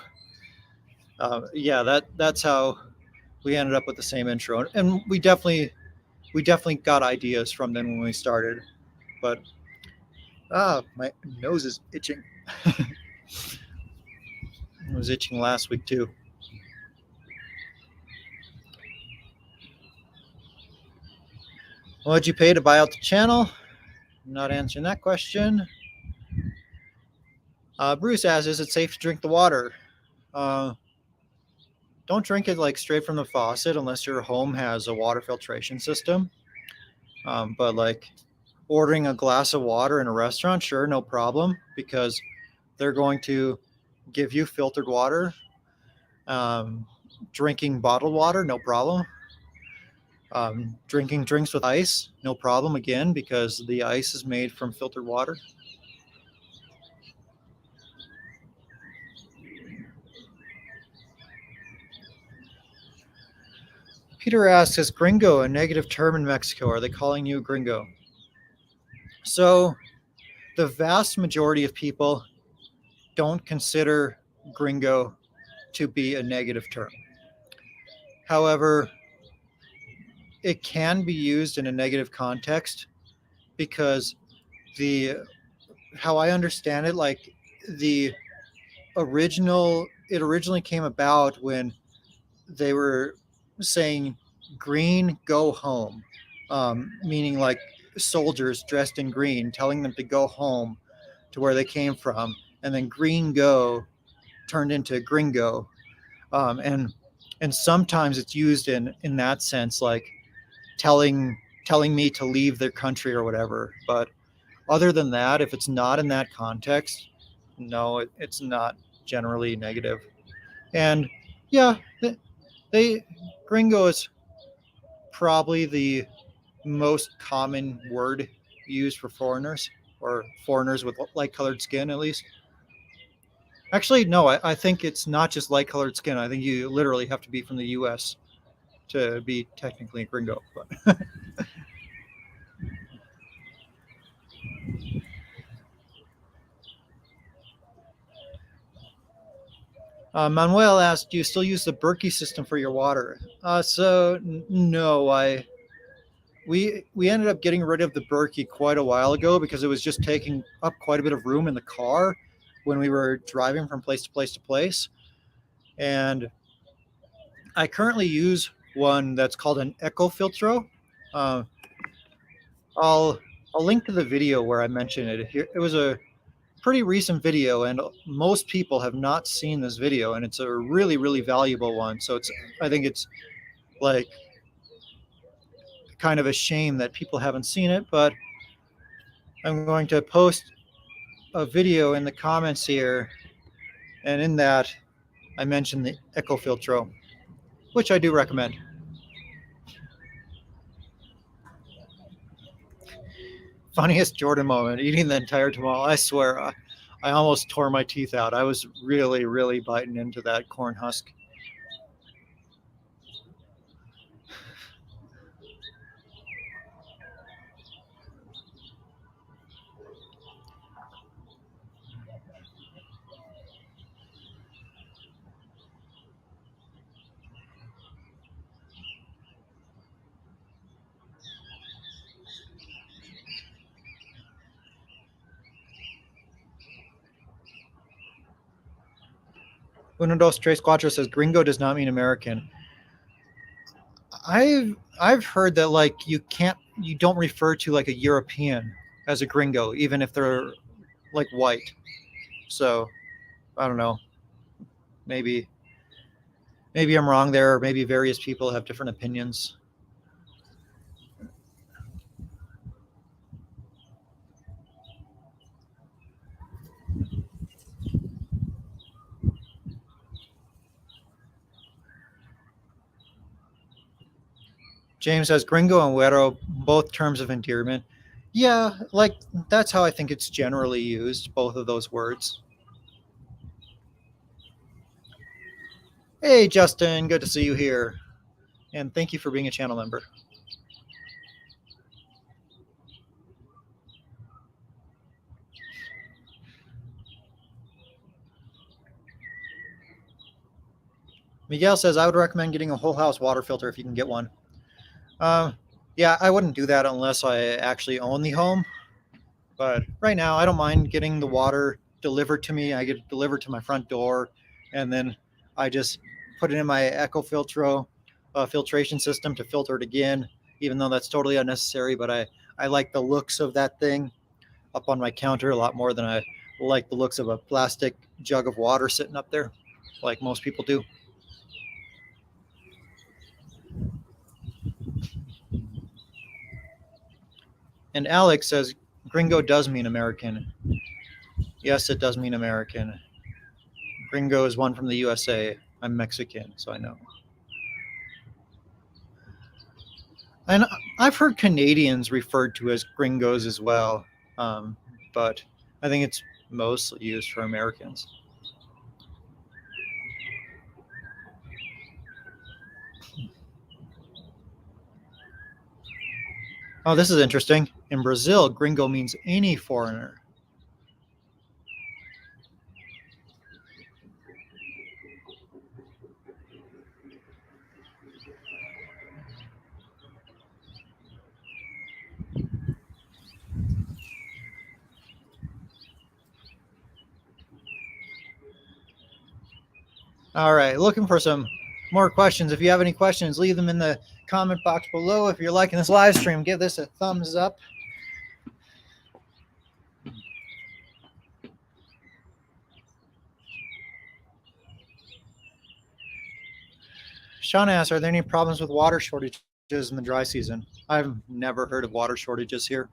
yeah, that's how we ended up with the same intro, and we definitely got ideas from them when we started. But my nose is itching. It was itching last week too. What'd you pay to buy out the channel? I'm not answering that question. Bruce asks, is it safe to drink the water? Don't drink it like straight from the faucet unless your home has a water filtration system. But like ordering a glass of water in a restaurant, sure, no problem, because they're going to give you filtered water. Drinking bottled water, no problem. Drinking drinks with ice, no problem again, because the ice is made from filtered water. Peter asks, is gringo a negative term in Mexico? Are they calling you gringo? So the vast majority of people don't consider gringo to be a negative term. However, it can be used in a negative context because the how I understand it, like the it originally came about when they were saying green, go home, meaning like soldiers dressed in green telling them to go home to where they came from, and then green go turned into gringo, and sometimes it's used in that sense, like telling me to leave their country or whatever. But other than that, if it's not in that context, no, it's not generally negative. And yeah, they gringo is probably the most common word used for foreigners, or foreigners with light colored skin, at least. Actually, no, I think it's not just light colored skin. I think you literally have to be from the US to be technically a gringo. But Manuel asked, do you still use the Berkey system for your water? No, we ended up getting rid of the Berkey quite a while ago because it was just taking up quite a bit of room in the car when we were driving from place to place to place. And I currently use one that's called an Eco Filtro. Uh, I'll I'll link to the video where I mentioned it. It was a pretty recent video, and most people have not seen this video, and it's a really really valuable one. So I think it's like kind of a shame that people haven't seen it, but I'm going to post a video in the comments here, and in that I mentioned the Eco Filtro, which I do recommend. Funniest Jordan moment, eating the entire tamale. I swear, I almost tore my teeth out. I was really, really biting into that corn husk. Uno dos tres cuatro says gringo does not mean American. I've heard that like you don't refer to like a European as a gringo, even if they're like white. So I don't know. Maybe maybe I'm wrong there, or maybe various people have different opinions. James says gringo and güero, both terms of endearment. Yeah, like that's how I think it's generally used, both of those words. Hey, Justin, good to see you here. And thank you for being a channel member. Miguel says, I would recommend getting a whole house water filter if you can get one. Yeah, I wouldn't do that unless I actually own the home. But right now, I don't mind getting the water delivered to me. I get it delivered to my front door, and then I just put it in my Eco Filtro filtration system to filter it again. even though that's totally unnecessary. But I like the looks of that thing up on my counter a lot more than I like the looks of a plastic jug of water sitting up there, like most people do. And Alex says, gringo does mean American. Yes, it does mean American. Gringo is one from the USA. I'm Mexican, so I know. And I've heard Canadians referred to as gringos as well, but I think it's mostly used for Americans. Oh, this is interesting. In Brazil, gringo means any foreigner. All right, looking for some more questions. If you have any questions, leave them in the comment box below. If you're liking this live stream, give this a thumbs up. Sean asks, are there any problems with water shortages in the dry season? I've never heard of water shortages here.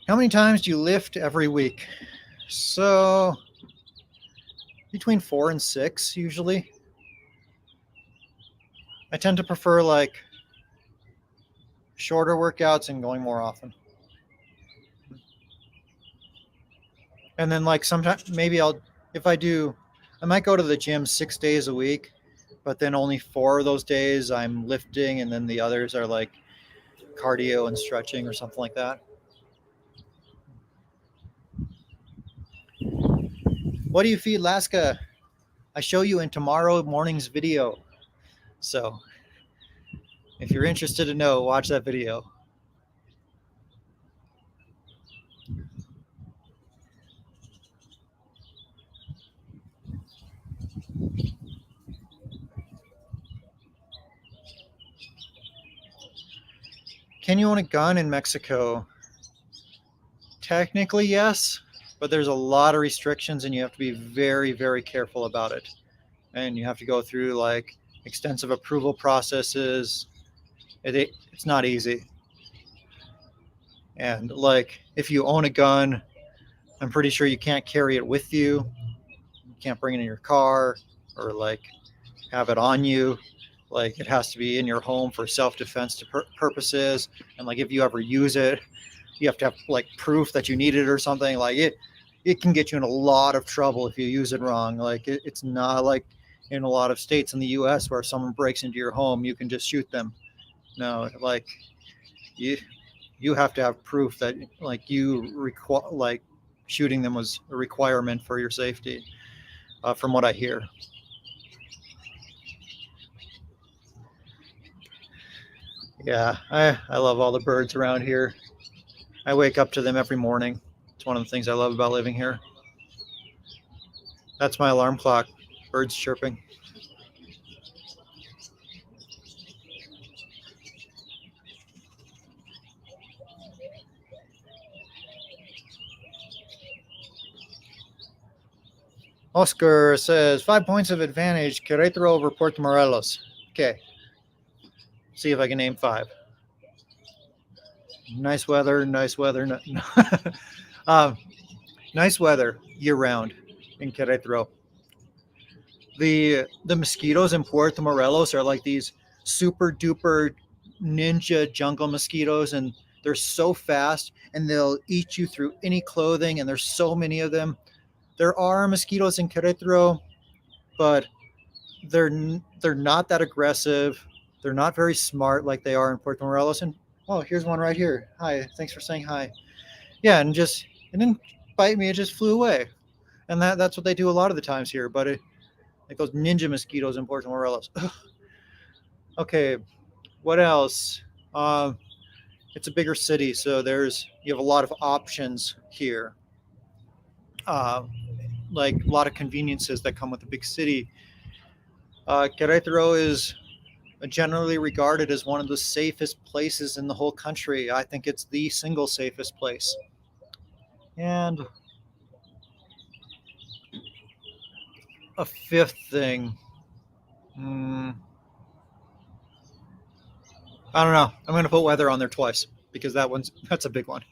How many times do you lift every week? So between 4 and 6 usually. I tend to prefer like shorter workouts and going more often. And then like sometimes maybe if I might go to the gym 6 days a week, but then only 4 of those days I'm lifting, and then the others are like cardio and stretching or something like that. What do you feed Laska? I show you in tomorrow morning's video. So if you're interested to know, watch that video. Can you own a gun in Mexico? Technically, yes, but there's a lot of restrictions and you have to be very, very careful about it. And you have to go through like extensive approval processes. It's not easy. And like if you own a gun, I'm pretty sure you can't carry it with you. You can't bring it in your car or like have it on you. Like it has to be in your home for self-defense purposes. And like if you ever use it, you have to have like proof that you need it or something. Like it can get you in a lot of trouble if you use it wrong. Like it's not like in a lot of states in the US where someone breaks into your home, you can just shoot them. No, like you have to have proof that like like shooting them was a requirement for your safety, from what I hear. Yeah, I love all the birds around here. I wake up to them every morning. It's one of the things I love about living here. That's my alarm clock. Birds chirping. Oscar says 5 points of advantage. Querétaro over Puerto Morelos. Okay. See if I can name 5. Nice weather. Nice weather. Nice weather year round in Querétaro. The mosquitoes in Puerto Morelos are like these super duper ninja jungle mosquitoes, and they're so fast and they'll eat you through any clothing, and there's so many of them. There are mosquitoes in Querétaro, but they're not that aggressive. They're not very smart like they are in Puerto Morelos. And oh, here's one right here. Hi, thanks for saying hi. Yeah, and it didn't bite me. It just flew away, and that's what they do a lot of the times here. But like those ninja mosquitoes in Puerto Morelos. Okay, what else? It's a bigger city, so you have a lot of options here. like a lot of conveniences that come with a big city. Querétaro is generally regarded as one of the safest places in the whole country. I think it's the single safest place. And a fifth thing, I don't know. I'm going to put weather on there twice because that's a big one.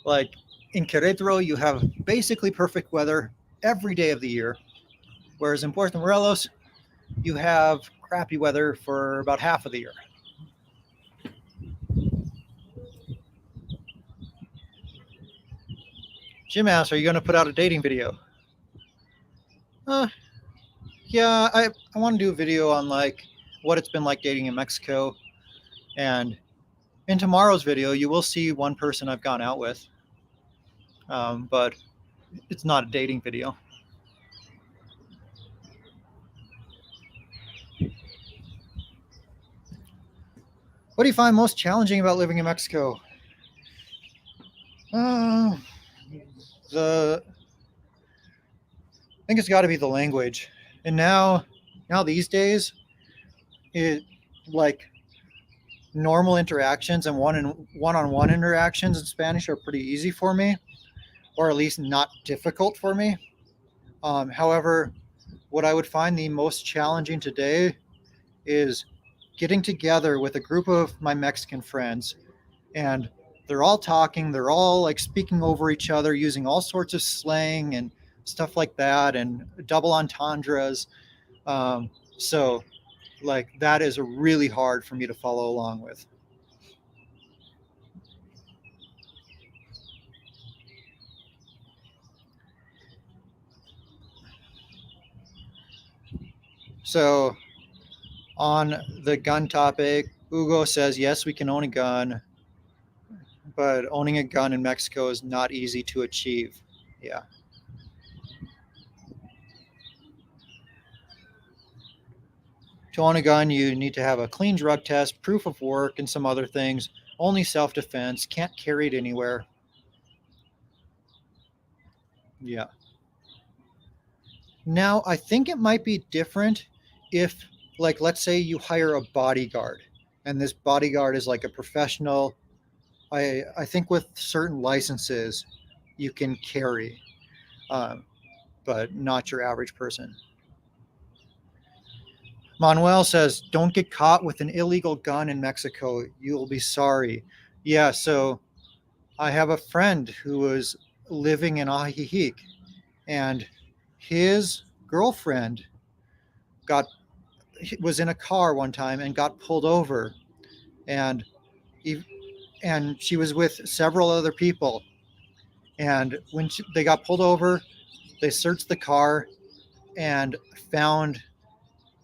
Like in Querétaro, you have basically perfect weather every day of the year, whereas in Puerto Morelos, you have crappy weather for about half of the year. Jim asks, are you going to put out a dating video? Yeah, I want to do a video on like what it's been like dating in Mexico. And in tomorrow's video, you will see one person I've gone out with. But it's not a dating video. What do you find most challenging about living in Mexico? I think it's got to be the language. And now these days, it like normal interactions and one-on-one interactions in Spanish are pretty easy for me, or at least not difficult for me. However, what I would find the most challenging today is getting together with a group of my Mexican friends, and they're all talking, they're all like speaking over each other, using all sorts of slang and stuff like that, and double entendres. So, like, that is really hard for me to follow along with. So, on the gun topic, Hugo says, yes, we can own a gun, but owning a gun in Mexico is not easy to achieve. Yeah. To own a gun, you need to have a clean drug test, proof of work, and some other things. Only self defense, can't carry it anywhere. Yeah. Now, I think it might be different if, like, let's say you hire a bodyguard, and this bodyguard is like a professional. I think with certain licenses, you can carry, um, but not your average person. Manuel says, don't get caught with an illegal gun in Mexico. You'll be sorry. Yeah, so I have a friend who was living in Ajijic, and his girlfriend got was in a car one time and got pulled over, and he, and she was with several other people. And when they got pulled over, they searched the car and found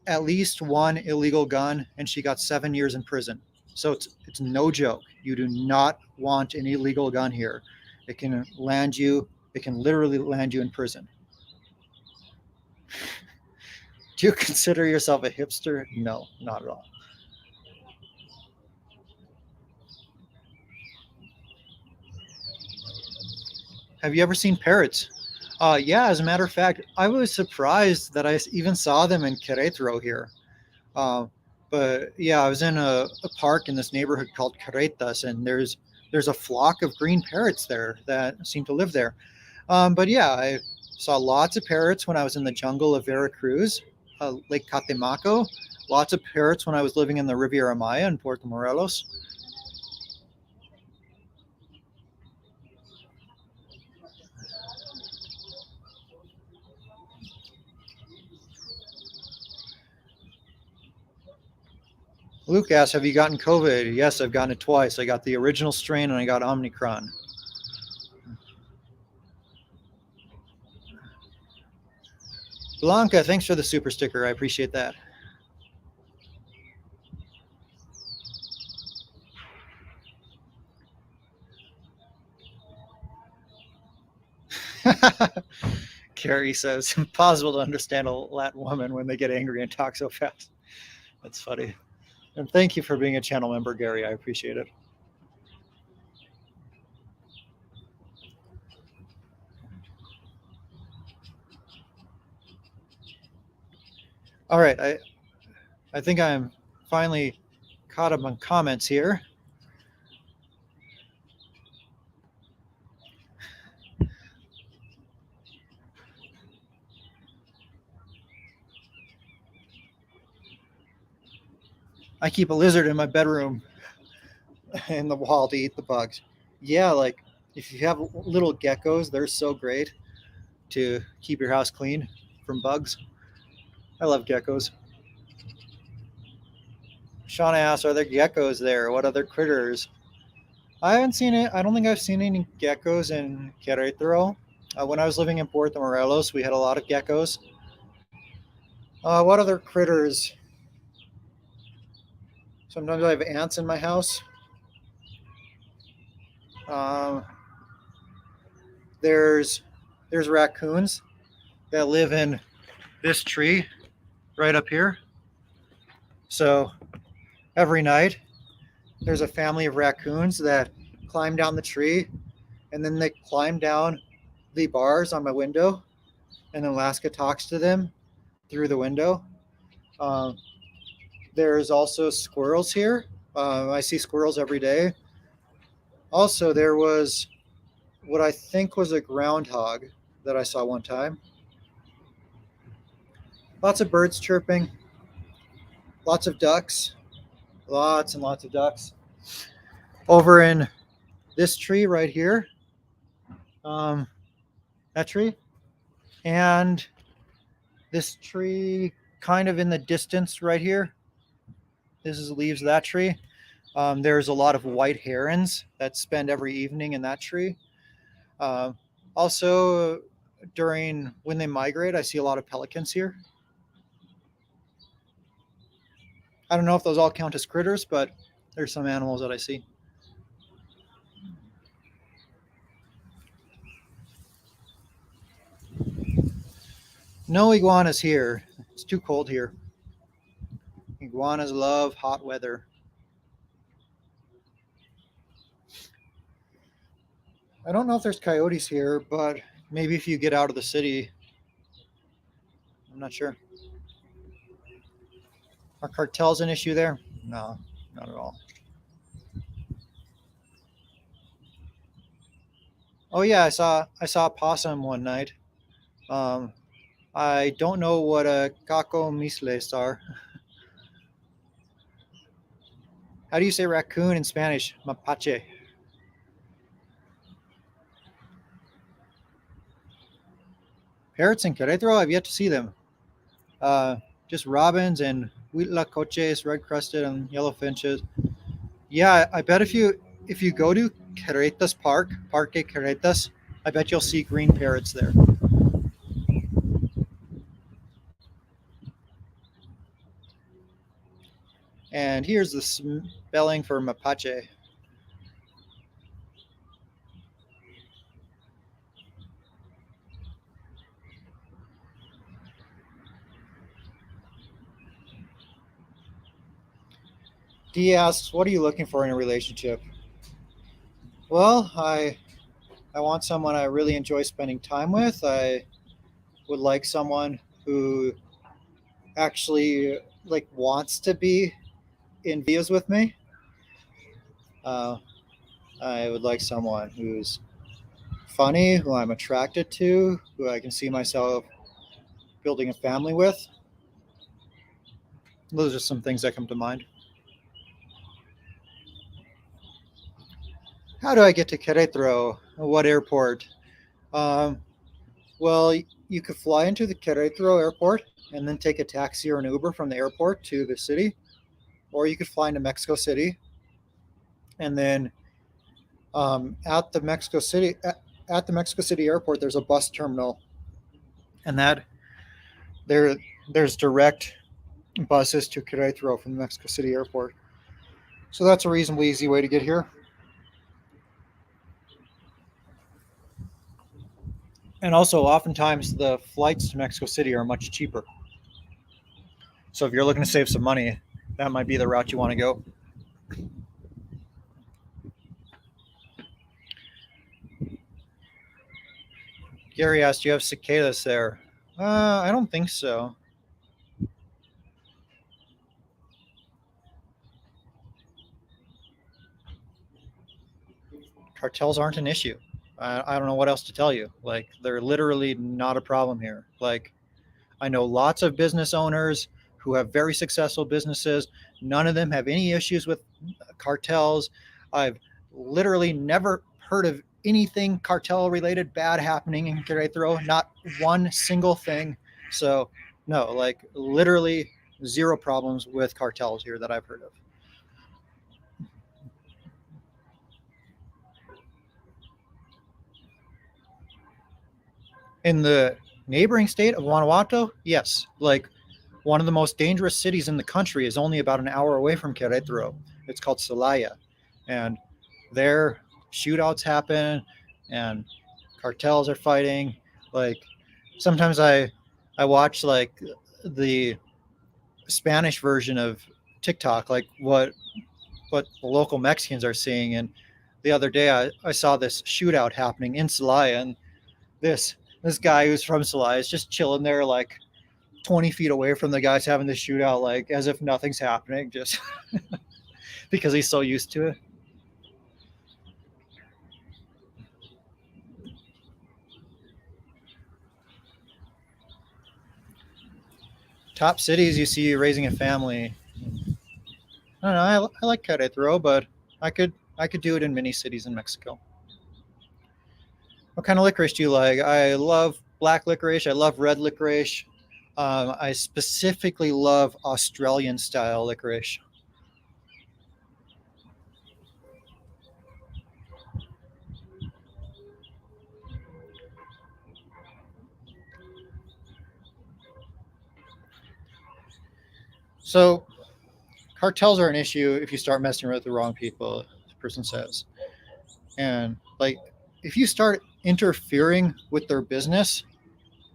at least one illegal gun, and she got 7 years in prison. So it's no joke. You do not want an illegal gun here. It can land you. It can literally land you in prison. Do you consider yourself a hipster? No, not at all. Have you ever seen parrots? Yeah, as a matter of fact, I was surprised that I even saw them in Querétaro here. Uh, but yeah, I was in a park in this neighborhood called Carretas, and there's a flock of green parrots there that seem to live there. But yeah, I saw lots of parrots when I was in the jungle of Veracruz, Lake Catemaco. Lots of parrots when I was living in the Riviera Maya in Puerto Morelos. Luke asks, have you gotten COVID? Yes, I've gotten it twice. I got the original strain and I got Omicron. Blanca, thanks for the super sticker. I appreciate that. Carrie says, impossible to understand a Latin woman when they get angry and talk so fast. That's funny. And thank you for being a channel member, Gary. I appreciate it. All right, I think I'm finally caught up on comments here. I keep a lizard in my bedroom in the wall to eat the bugs. Yeah, like if you have little geckos, they're so great to keep your house clean from bugs. I love geckos. Shauna asks, are there geckos there? What other critters? I haven't seen it. I don't think I've seen any geckos in Querétaro. When I was living in Puerto Morelos, we had a lot of geckos. What other critters? Sometimes I have ants in my house. Um, there's raccoons that live in this tree right up here. So every night there's a family of raccoons that climb down the tree, and then they climb down the bars on my window, and then Laska talks to them through the window. Um, there's also squirrels here. I see squirrels every day. Also, there was what I think was a groundhog that I saw one time. Lots of birds chirping, lots of ducks, lots and lots of ducks. Over in this tree right here, um, that tree, and this tree kind of in the distance right here. This is leaves of that tree. There's a lot of white herons that spend every evening in that tree. Um, Also, during when they migrate, I see a lot of pelicans here. I don't know if those all count as critters, but there's some animals that I see. No iguanas here. It's too cold here. Iguanas love hot weather. I don't know if there's coyotes here, but maybe if you get out of the city, I'm not sure. Are cartels an issue there? No, not at all. Oh yeah, I saw a possum one night. Um, I don't know what a caco misles are. How do you say raccoon in Spanish? Mapache. Parrots in Querétaro, I've yet to see them. Uh, just robins and huitlacoches, red crested and yellow finches. Yeah, I bet if you go to Queretas Park, Parque Queretas, I bet you'll see green parrots there. And here's the spelling for mapache. Dee asks, "What are you looking for in a relationship?" Well, I want someone I really enjoy spending time with. I would like someone who actually like wants to be in videos with me. Uh, I would like someone who's funny, who I'm attracted to, who I can see myself building a family with. Those are some things that come to mind. How do I get to Querétaro? What airport? Um, well, you could fly into the Querétaro airport and then take a taxi or an Uber from the airport to the city, or you could fly into Mexico City and then at the Mexico City airport, there's a bus terminal, and that there there's direct buses to Querétaro from the Mexico City airport. So that's a reasonably easy way to get here. And also, oftentimes the flights to Mexico City are much cheaper. So if you're looking to save some money, that might be the route you want to go. Gary asked, "Do you have cicadas there?" I don't think so. cartels aren't an issue. I don't know what else to tell you. Like, they're literally not a problem here. Like, I know lots of business owners who have very successful businesses. None of them have any issues with cartels. I've literally never heard of anything cartel related bad happening in Querétaro, not one single thing. So, no, like literally zero problems with cartels here that I've heard of. In the neighboring state of Guanajuato, yes, like one of the most dangerous cities in the country is only about an hour away from Querétaro. It's called Celaya, and there shootouts happen, and cartels are fighting. Like sometimes I watch like the Spanish version of TikTok, like what the local Mexicans are seeing. And the other day I saw this shootout happening in Celaya, and this guy who's from Celaya is just chilling there like 20 feet away from the guys having the shootout, like as if nothing's happening, just because he's so used to it. Top cities you see raising a family. I don't know. I like Querétaro, but I could do it in many cities in Mexico. What kind of licorice do you like? I love black licorice. I love red licorice. I specifically love Australian style licorice. So cartels are an issue if you start messing with the wrong people. This person says, and like if you start interfering with their business,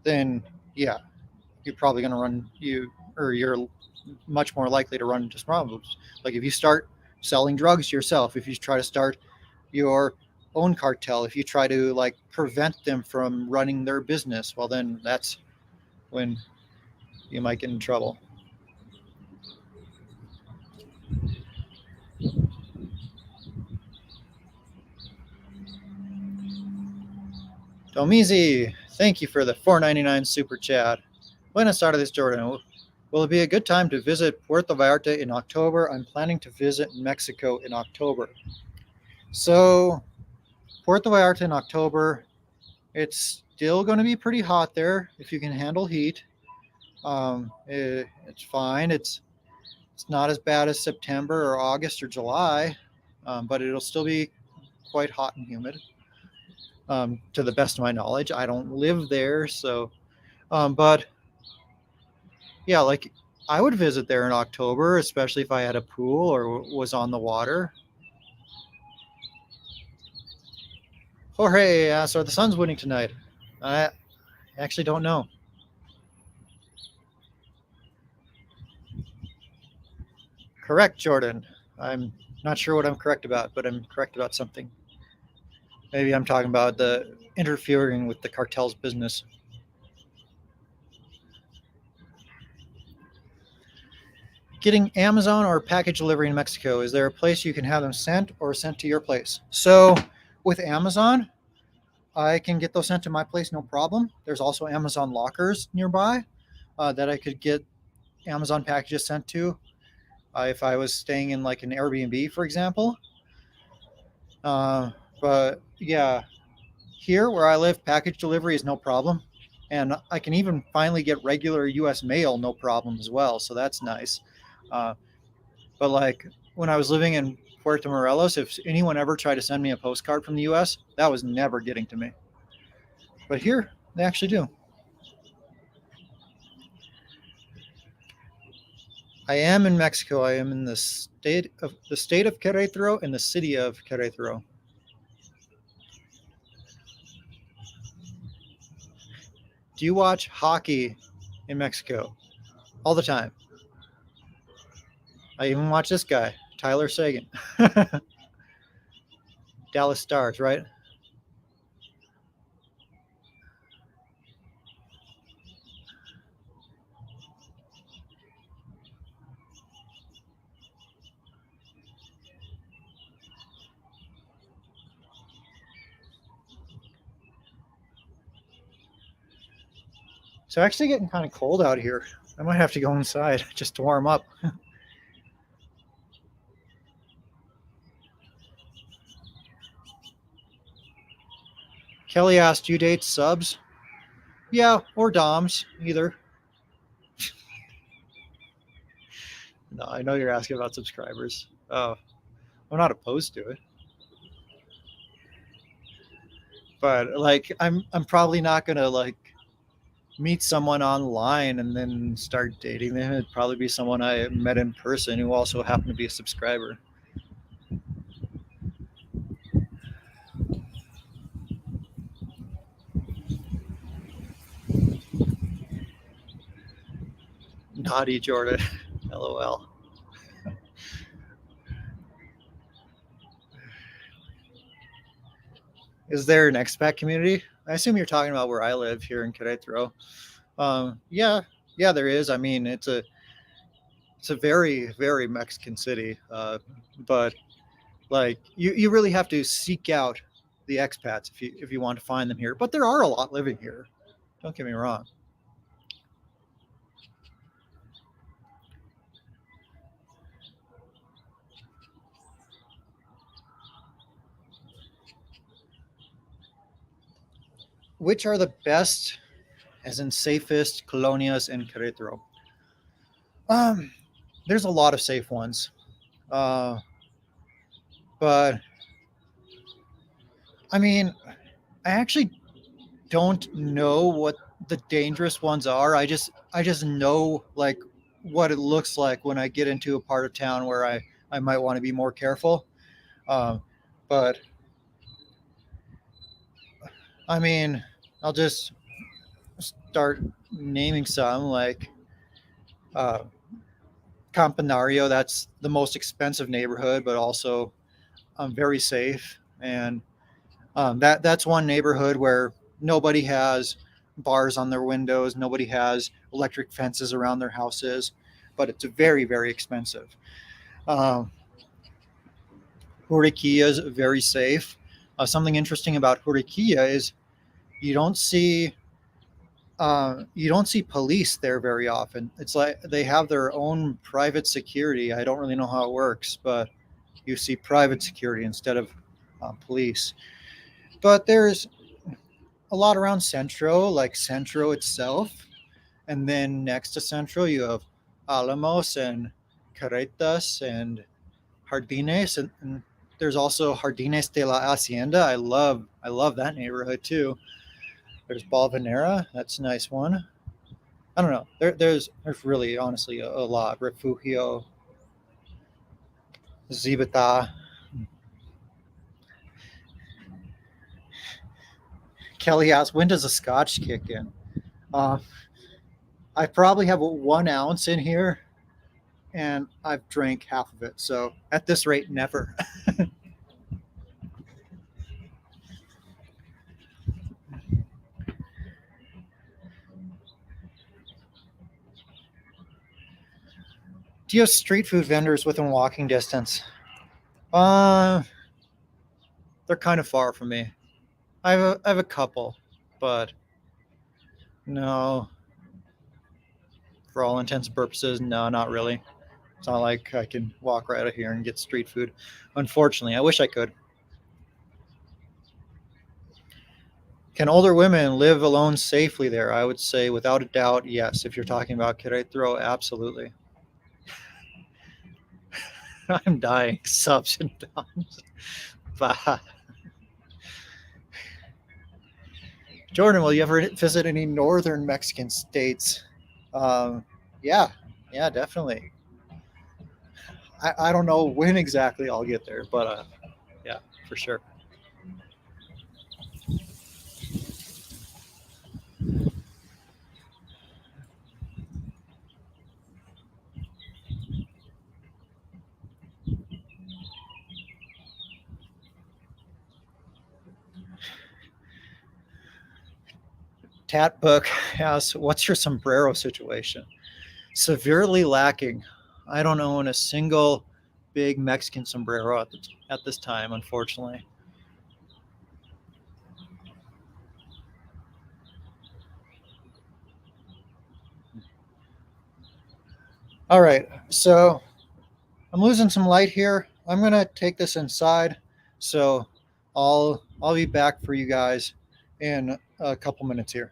then yeah, you're probably going to run you or you're much more likely to run into problems. Like if you start selling drugs yourself, if you try to start your own cartel, if you try to like prevent them from running their business, well then that's when you might get in trouble. Domizi, thank you for the 4.99 super chat. Buenas tardes, Jordan. Will it be a good time to visit Puerto Vallarta in October? I'm planning to visit Mexico in October. So, Puerto Vallarta in October, it's still going to be pretty hot there if you can handle heat. It's fine. It's not as bad as September or August or July, but it'll still be quite hot and humid. To the best of my knowledge, I don't live there, so but yeah, like I would visit there in October, especially if I had a pool or was on the water. Jorge, so the Suns winning tonight. I actually don't know. Correct, Jordan. I'm not sure what I'm correct about, but I'm correct about something. Maybe I'm talking about the interfering with the cartel's business. Getting Amazon or package delivery in Mexico, is there a place you can have them sent or sent to your place? So with Amazon, I can get those sent to my place, no problem. There's also Amazon lockers nearby that I could get Amazon packages sent to if I was staying in like an Airbnb, for example. Uh, but yeah, here where I live, package delivery is no problem. And I can even finally get regular US mail, no problem as well. So that's nice. Uh, but like when I was living in Puerto Morelos, if anyone ever tried to send me a postcard from the US, that was never getting to me. But here, they actually do. I am in Mexico. I am in the state of Querétaro and the city of Querétaro. Do you watch hockey in Mexico all the time? I even watch this guy, Tyler Sagan, Dallas Stars, right? It's actually getting kind of cold out here. I might have to go inside just to warm up. Kelly asked, "You date subs?" Yeah, or DOMs, either. No, I know you're asking about subscribers. I'm not opposed to it, but like, I'm probably not gonna like meet someone online and then start dating them. It'd probably be someone I met in person who also happened to be a subscriber. Naughty Jordan. LOL. Is there an expat community? I assume you're talking about where I live here in Querétaro. Yeah, yeah, there is. I mean, it's a very very Mexican city, but like you really have to seek out the expats if you want to find them here. But there are a lot living here. Don't get me wrong. Which are the best, as in safest, colonias in Querétaro? Um, there's a lot of safe ones, uh, but I mean, I actually don't know what the dangerous ones are. I just know like what it looks like when I get into a part of town where I might want to be more careful. Um, but I mean, I'll just start naming some like uh, Campanario. That's the most expensive neighborhood, but also very safe. And that's one neighborhood where nobody has bars on their windows, nobody has electric fences around their houses, but it's very very expensive. Um, Juriquilla is very safe. Something interesting about Juriquilla is you don't see you don't see police there very often. It's like they have their own private security. I don't really know how it works, but you see private security instead of police. But there's a lot around Centro, like Centro itself, and then next to Centro you have Alamos and Carretas and Jardines, and there's also Jardines de la Hacienda. I love that neighborhood too. There's Balvanera, that's a nice one. I don't know. There's really honestly a lot. Refugio, Zibata. Kelly asked, when does a scotch kick in? Uh, I probably have 1 ounce in here, and I've drank half of it. So at this rate, never. Do you have street food vendors within walking distance? Uh, they're kind of far from me. I have a couple, but no, for all intents and purposes, no, not really. It's not like I can walk right out of here and get street food. Unfortunately, I wish I could. Can older women live alone safely there? I would say, without a doubt, yes. If you're talking about Querétaro, absolutely. I'm dying. Subs and downs. Bah. Jordan, will you ever visit any northern Mexican states? Um, yeah, yeah, definitely. I don't know when exactly I'll get there, but yeah, for sure. Tat Book asks, "What's your sombrero situation?" Severely lacking. I don't own a single big Mexican sombrero at this time, unfortunately. All right, so I'm losing some light here. I'm gonna take this inside, so I'll be back for you guys in a couple minutes here.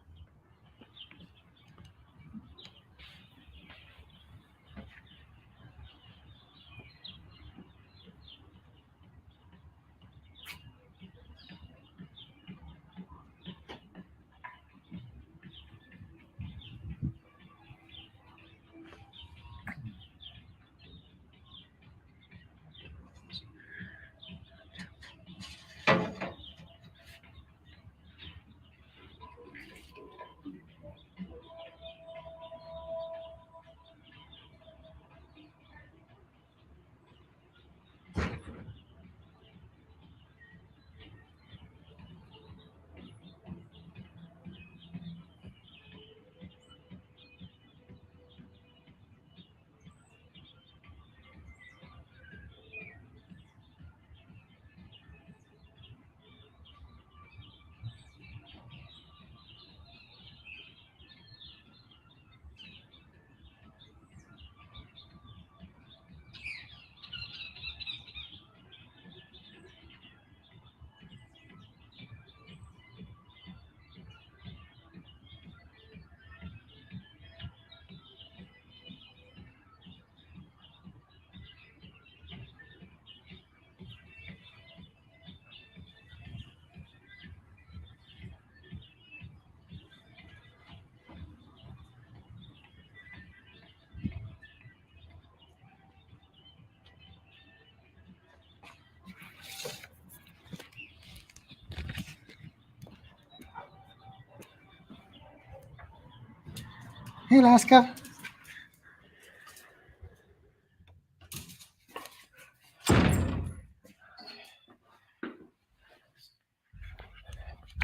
Hey, Laska.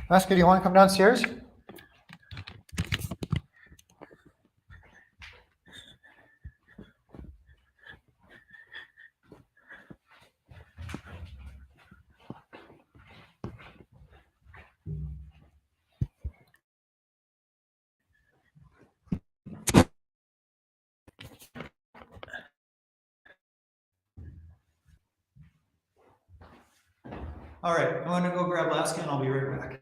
Laska, do you want to come downstairs? All right, I'm gonna go grab Laska and I'll be right back.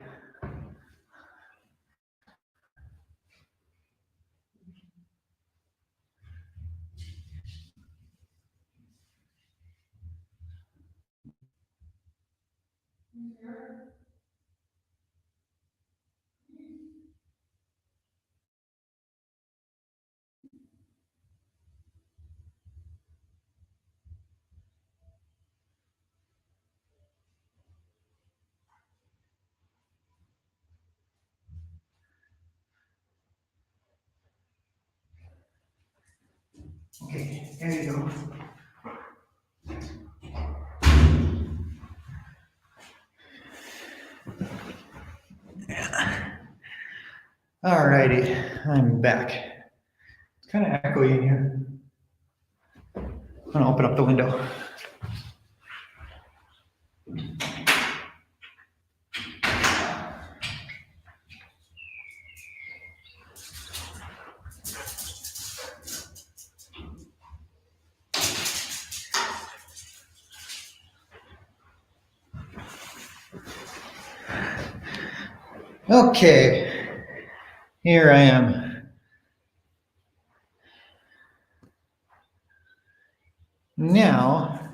Okay, there you go. All righty, I'm back. It's kind of echoey in here. I'm gonna open up the window. Okay, here I am. Now,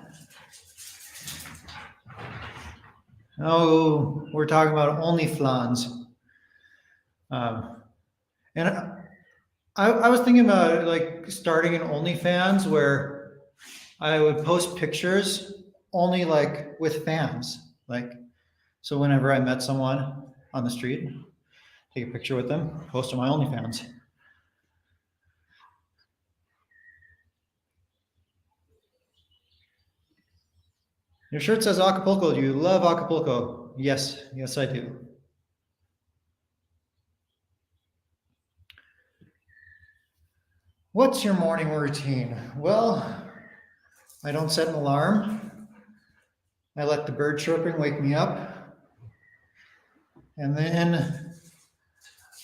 we're talking about OnlyFans. And I was thinking about like starting an OnlyFans where I would post pictures only like with fans. Like, so whenever I met someone on the street, take a picture with them, post on my OnlyFans. Your shirt says Acapulco. Do you love Acapulco? Yes, yes, I do. What's your morning routine? Well, I don't set an alarm. I let the bird chirping wake me up. And then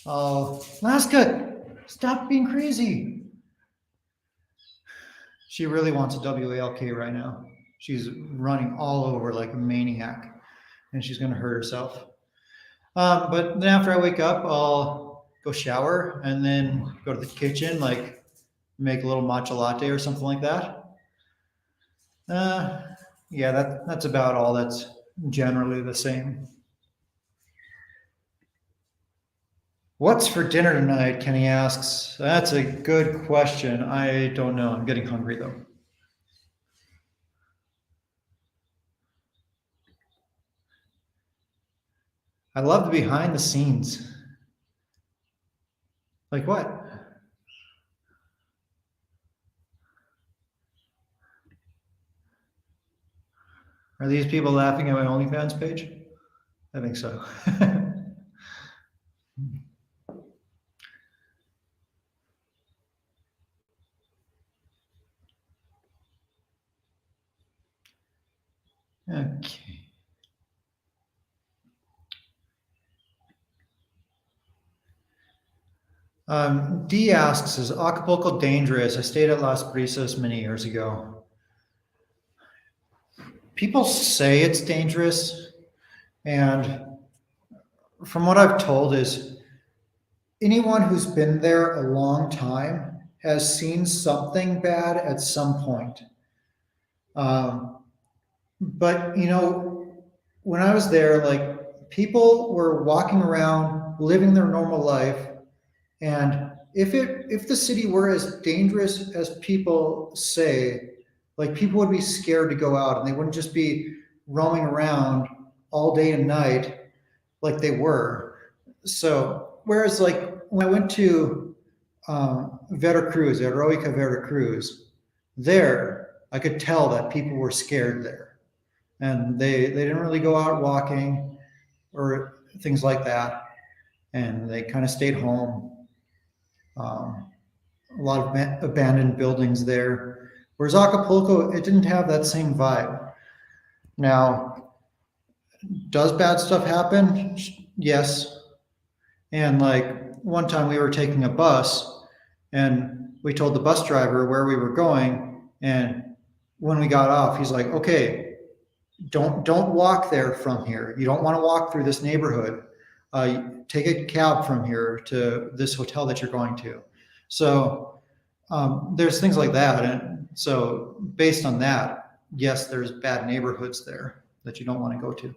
I'll, Laska, stop being crazy. She really wants a WALK right now. She's running all over like a maniac, and she's going to hurt herself. But then after I wake up, I'll go shower and then go to the kitchen, like make a little matcha latte or something like that. Uh, yeah, that's about all. That's generally the same. What's for dinner tonight? Kenny asks. That's a good question. I don't know. I'm getting hungry though. I love the behind the scenes. Like what? Are these people laughing at my OnlyFans page? I think so. Okay. D asks, is Acapulco dangerous? I stayed at Las Brisas many years ago. People say it's dangerous, and from what I've told is anyone who's been there a long time has seen something bad at some point. But when I was there, like people were walking around, living their normal life, and if the city were as dangerous as people say, like people would be scared to go out, and they wouldn't just be roaming around all day and night like they were. So whereas like when I went to Veracruz, Eroica Veracruz, there I could tell that people were scared there, and they didn't really go out walking or things like that, and they kind of stayed home. A lot of abandoned buildings there. Whereas Acapulco, it didn't have that same vibe. Now, does bad stuff happen? Yes. And like one time we were taking a bus and we told the bus driver where we were going. And when we got off, he's like, okay, don't walk there from here. You don't want to walk through this neighborhood. Take a cab from here to this hotel that you're going to. So there's things like that. And so based on that, yes, there's bad neighborhoods there that you don't want to go to.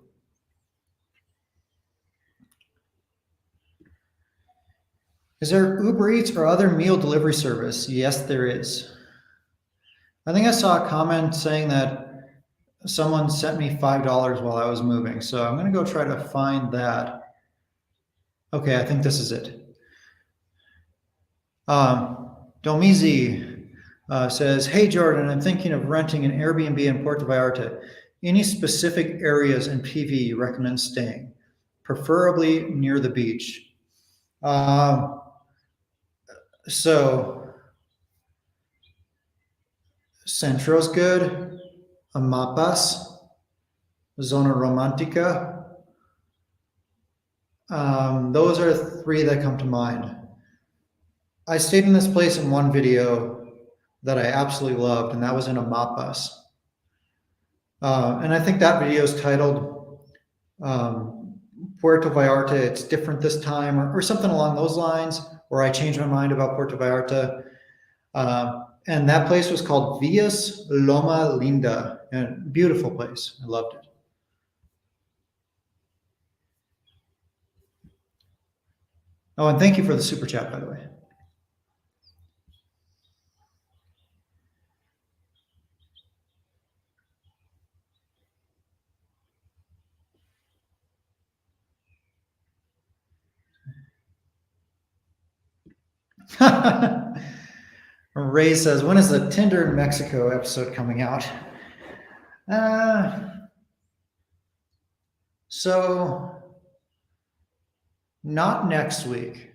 Is there Uber Eats or other meal delivery service? Yes, there is. I think I saw a comment saying that someone sent me $5 while I was moving. So I'm going to go try to find that. Okay, I think this is it. Domizi says, hey, Jordan, I'm thinking of renting an Airbnb in Puerto Vallarta. Any specific areas in PV you recommend staying, preferably near the beach? So Centro's good, Amapas, Zona Romantica. Those are three that come to mind. I stayed in this place in one video that I absolutely loved, and that was in Amapas. And I think that video is titled Puerto Vallarta, It's Different This Time, or something along those lines, or I changed my mind about Puerto Vallarta. And that place was called Villas Loma Linda, and beautiful place. I loved it. Oh, and thank you for the super chat, by the way. Ray says, when is the Tinder in Mexico episode coming out? So not next week.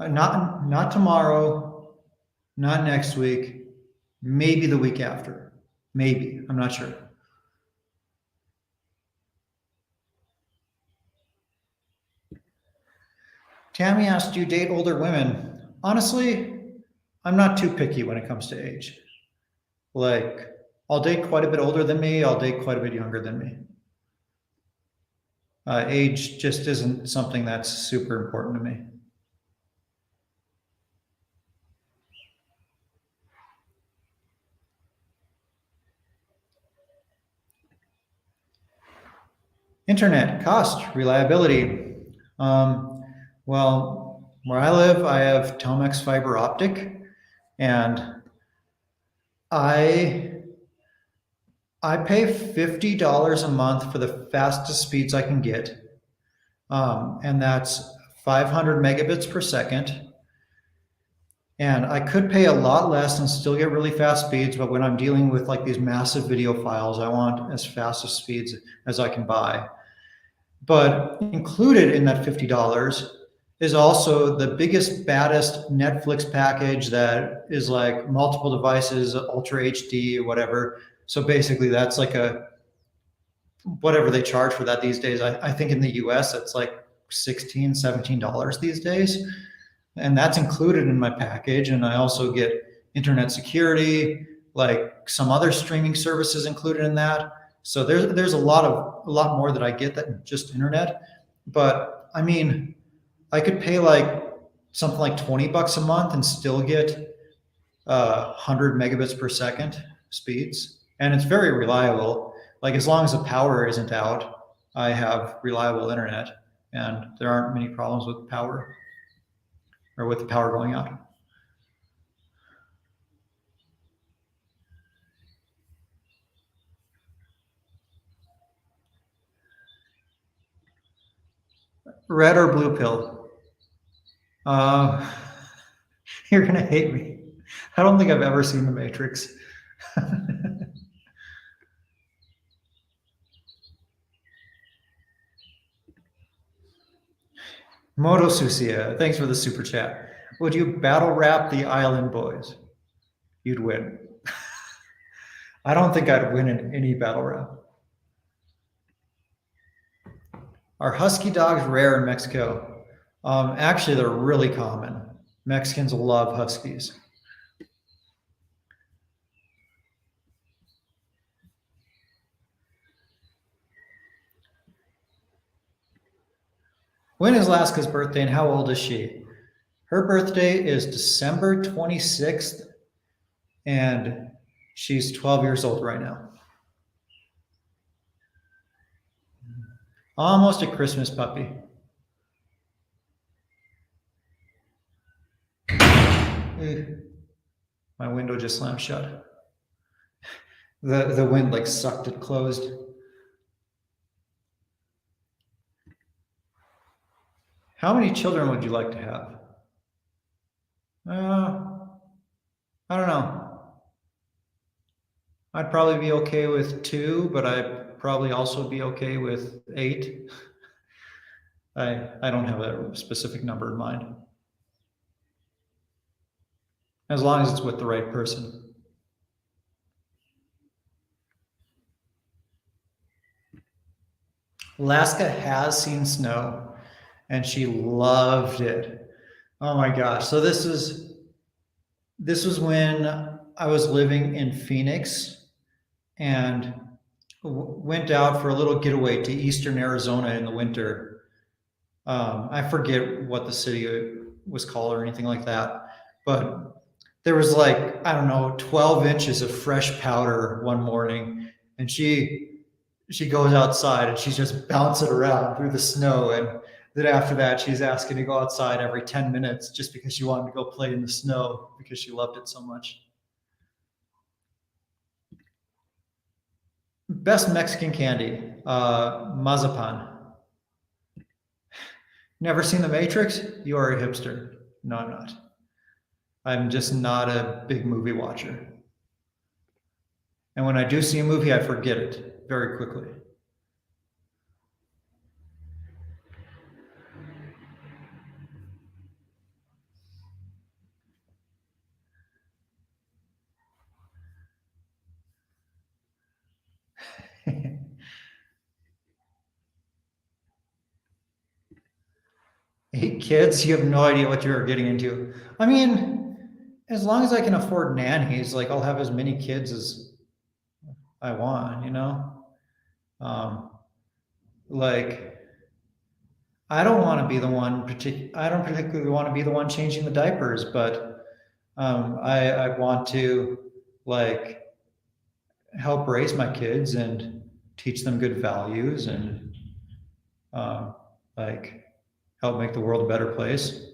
Not tomorrow, not next week, maybe the week after. Maybe, I'm not sure. Tammy asked, do you date older women? Honestly, I'm not too picky when it comes to age. Like, I'll date quite a bit older than me. I'll date quite a bit younger than me. Age just isn't something that's super important to me. Internet cost, reliability. Um, well, where I live, I have Telmex fiber optic, and I I pay $50 a month for the fastest speeds I can get, and that's 500 megabits per second. And I could pay a lot less and still get really fast speeds, but when I'm dealing with like these massive video files, I want as fast of speeds as I can buy. But included in that $50 is also the biggest, baddest Netflix package that is like multiple devices, Ultra HD, whatever. So basically, that's like a whatever they charge for that these days. I think in the US, it's like $16, $17 these days. And that's included in my package. And I also get internet security, like some other streaming services included in that. So there's a lot more that I get than just internet. But I mean, I could pay like something like $20 a month and still get 100 megabits per second speeds, and it's very reliable. Like as long as the power isn't out, I have reliable internet, and there aren't many problems with power or with the power going out. Red or blue pill? Uh, you're gonna hate me. I don't think I've ever seen The Matrix. Moto Susia, thanks for the super chat. Would you battle rap the Island Boys? You'd win. I don't think I'd win in any battle rap. Are husky dogs rare in Mexico? Actually, they're really common. Mexicans love huskies. When is Laska's birthday and how old is she? Her birthday is December 26th, and she's 12 years old right now. Almost a Christmas puppy. My window just slammed shut. The wind like sucked it closed. How many children would you like to have? I don't know. I'd probably be okay with two, but I'd probably also be okay with eight. I don't have a specific number in mind. As long as it's with the right person. Laska has seen snow and she loved it. Oh my gosh. So this was when I was living in Phoenix and went out for a little getaway to eastern Arizona in the winter. I forget what the city was called or anything like that, but there was like, I don't know, 12 inches of fresh powder one morning, and she goes outside and she's just bouncing around through the snow. And then after that, she's asking to go outside every 10 minutes just because she wanted to go play in the snow because she loved it so much. Best Mexican candy, mazapan. Never seen The Matrix? You are a hipster. No, I'm not. I'm just not a big movie watcher. And when I do see a movie, I forget it very quickly. Eight kids, you have no idea what you're getting into. I mean, as long as I can afford nannies, like I'll have as many kids as I want, you know? Um, like I don't want to be the one I don't particularly want to be the one changing the diapers, but I want to like help raise my kids and teach them good values and um, like help make the world a better place.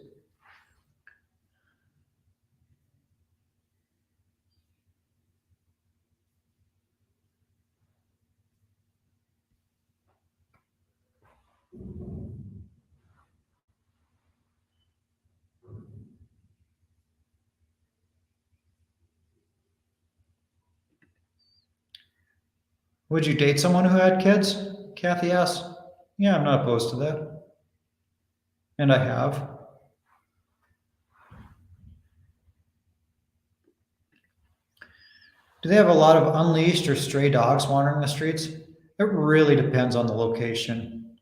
Would you date someone who had kids? Kathy asks. Yeah, I'm not opposed to that. And I have. Do they have a lot of unleashed or stray dogs wandering the streets? It really depends on the location.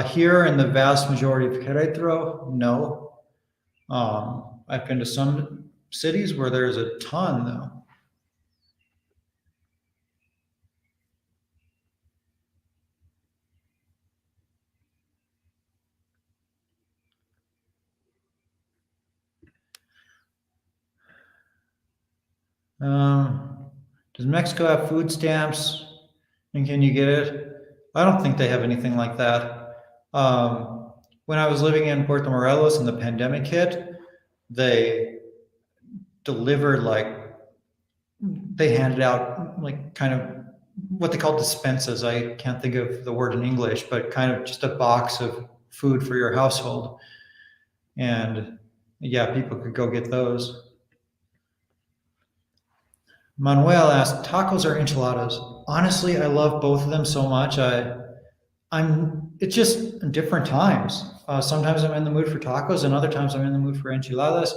Here in the vast majority of Querétaro, no. I've been to some cities where there's a ton, though. Um, does Mexico have food stamps? And can you get it? I don't think they have anything like that. When I was living in Puerto Morelos and the pandemic hit, they delivered they handed out like kind of what they call dispensas. I can't think of the word in English, but kind of just a box of food for your household. And yeah, people could go get those. Manuel asked, tacos or enchiladas? Honestly, I love both of them so much. It's just different times. Sometimes I'm in the mood for tacos, and other times I'm in the mood for enchiladas.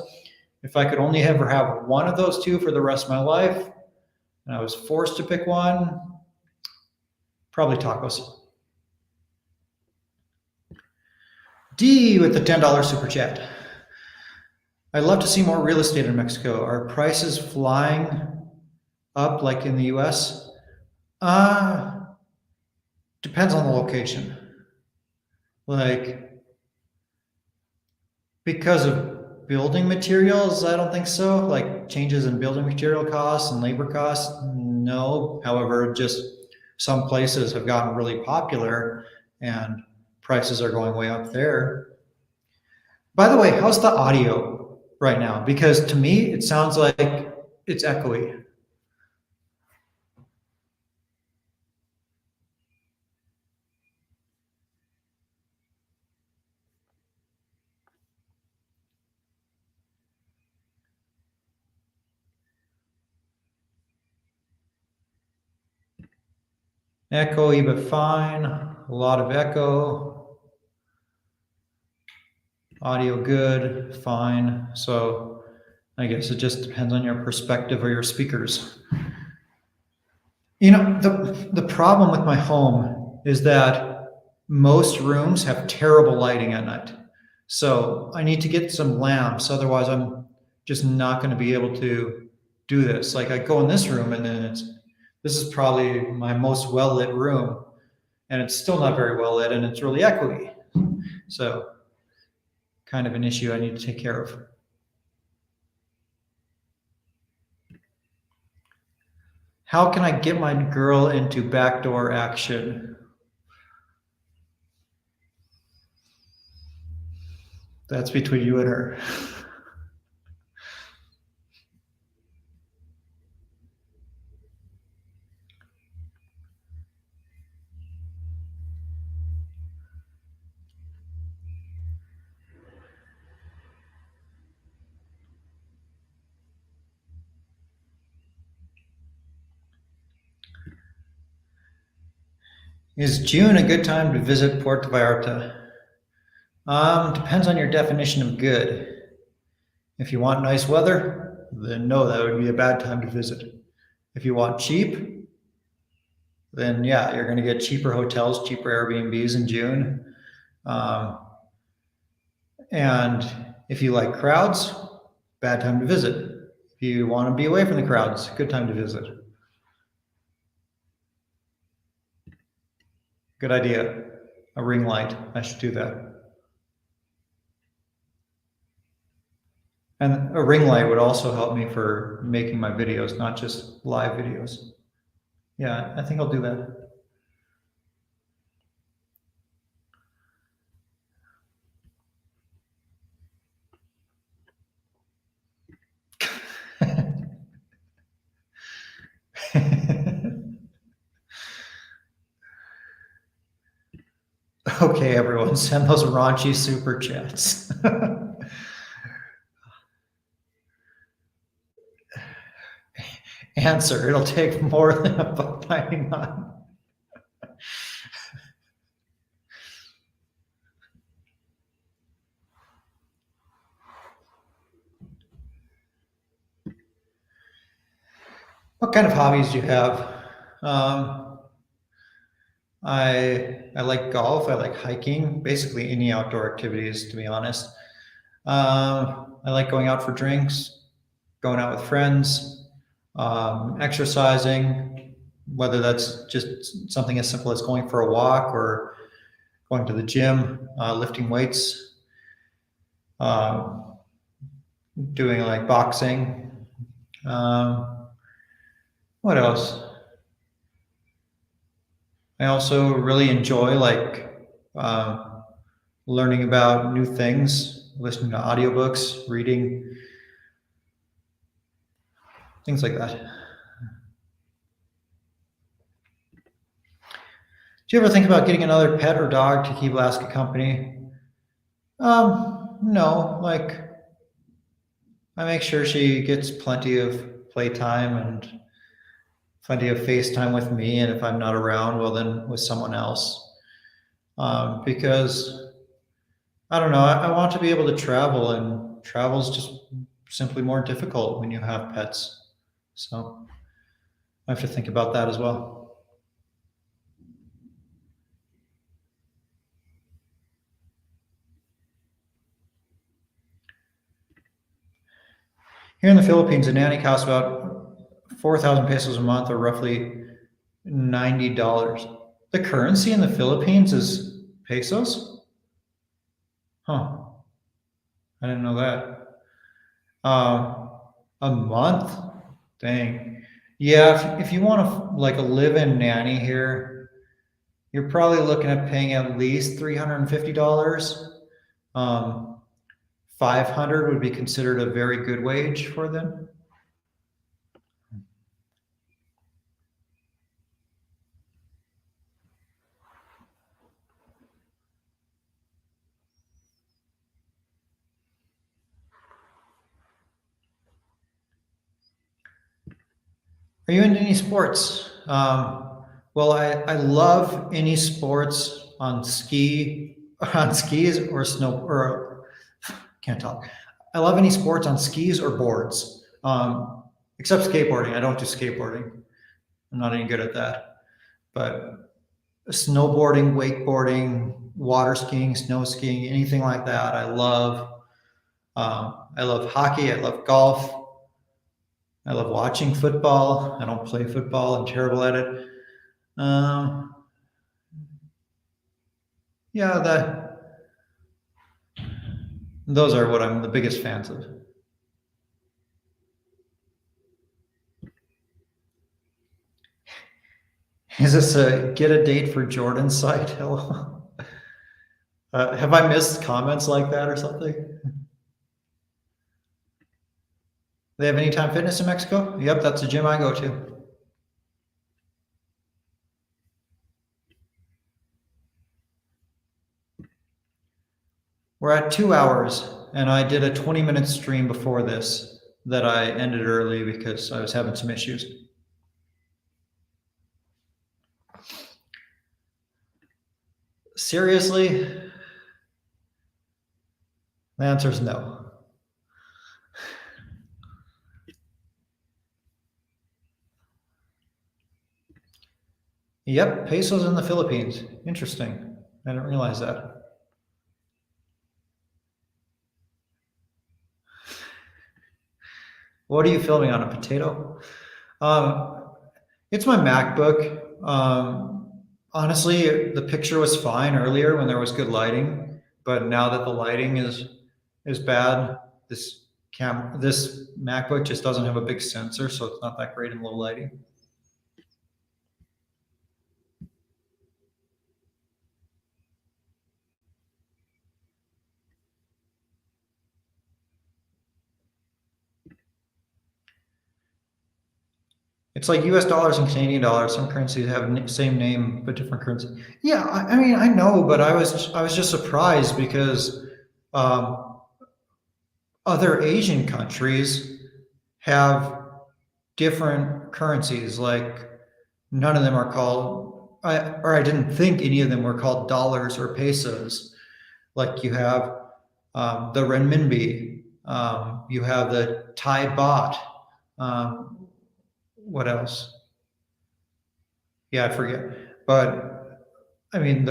If I could only ever have one of those two for the rest of my life, and I was forced to pick one, probably tacos. D with the $10 super chat. I'd love to see more real estate in Mexico. Are prices flying up like in the US? Uh, Depends on the location. Like, because of building materials, I don't think so. Like changes in building material costs and labor costs, no. However, just some places have gotten really popular and prices are going way up there. By the way, how's the audio right now? Because to me, it sounds like it's echoey. Echoey, but fine. A lot of echo. Audio good, fine. So I guess it just depends on your perspective or your speakers. You know, the problem with my home is that most rooms have terrible lighting at night. So I need to get some lamps, otherwise I'm just not going to be able to do this. Like I go in this room and then this is probably my most well lit room and it's still not very well lit and it's really echoey. So kind of an issue I need to take care of. How can I get my girl into backdoor action? That's between you and her. Is June a good time to visit Puerto Vallarta? Depends on your definition of good. If you want nice weather, then no, that would be a bad time to visit. If you want cheap, then yeah, you're going to get cheaper hotels, cheaper Airbnbs in June. And if you like crowds, bad time to visit. If you want to be away from the crowds, good time to visit. Good idea. A ring light. I should do that. And a ring light would also help me for making my videos, not just live videos. Yeah, I think I'll do that. Okay, everyone, send those raunchy super chats. Answer, it'll take more than $1.99. What kind of hobbies do you have? I like golf. I like hiking. Basically, any outdoor activities, to be honest. I like going out for drinks, going out with friends, exercising. Whether that's just something as simple as going for a walk or going to the gym, lifting weights, doing like boxing. What else? I also really enjoy like learning about new things, listening to audiobooks, reading, things like that. Do you ever think about getting another pet or dog to keep Laska company? No, like I make sure she gets plenty of playtime and plenty of FaceTime with me, and if I'm not around, well, then with someone else. Because I don't know, I want to be able to travel, and travel is just simply more difficult when you have pets. So I have to think about that as well. Here in the Philippines, a nanny costs about 4,000 pesos a month, or roughly $90. The currency in the Philippines is pesos? Huh. I didn't know that. A month? Dang. Yeah, if you want to like a live-in nanny here, you're probably looking at paying at least $350. 500 would be considered a very good wage for them. Are you into any sports? Well, I love any sports on on skis or snow, or can't talk. I love any sports on skis or boards, except skateboarding. I don't do skateboarding. I'm not any good at that. But snowboarding, wakeboarding, water skiing, snow skiing, anything like that, I love. I love hockey. I love golf. I love watching football. I don't play football. I'm terrible at it. Um, yeah, those are what I'm the biggest fans of. Is this a get a date for Jordan site? Hello. Have I missed comments like that or something? They have Anytime Fitness in Mexico? Yep, that's a gym I go to. We're at 2 hours, and I did a 20-minute stream before this that I ended early because I was having some issues. Seriously? The answer is no. Yep, pesos in the Philippines. Interesting. I didn't realize that. What are you filming on, a potato? Um, it's my MacBook. Honestly, the picture was fine earlier when there was good lighting, but now that the lighting is bad, this MacBook just doesn't have a big sensor, so it's not that great in low lighting. It's like US dollars and Canadian dollars. Some currencies have same name but different currency. Yeah, I mean I know, but I was just surprised because um, other Asian countries have different currencies. Like none of them are called, I didn't think any of them were called dollars or pesos. Like you have the renminbi, you have the Thai baht. Um, what else? Yeah, I forget. But I mean,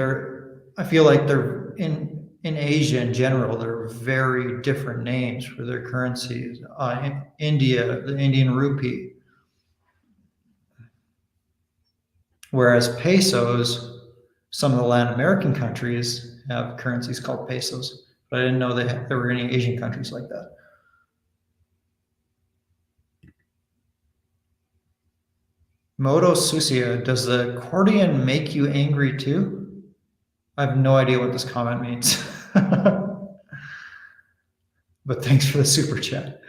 I feel like they're in Asia in general. They're very different names for their currencies. In India, the Indian rupee, whereas pesos, some of the Latin American countries have currencies called pesos. But I didn't know there were any Asian countries like that. Moto Susia, does the accordion make you angry too? I have no idea what this comment means. But thanks for the super chat.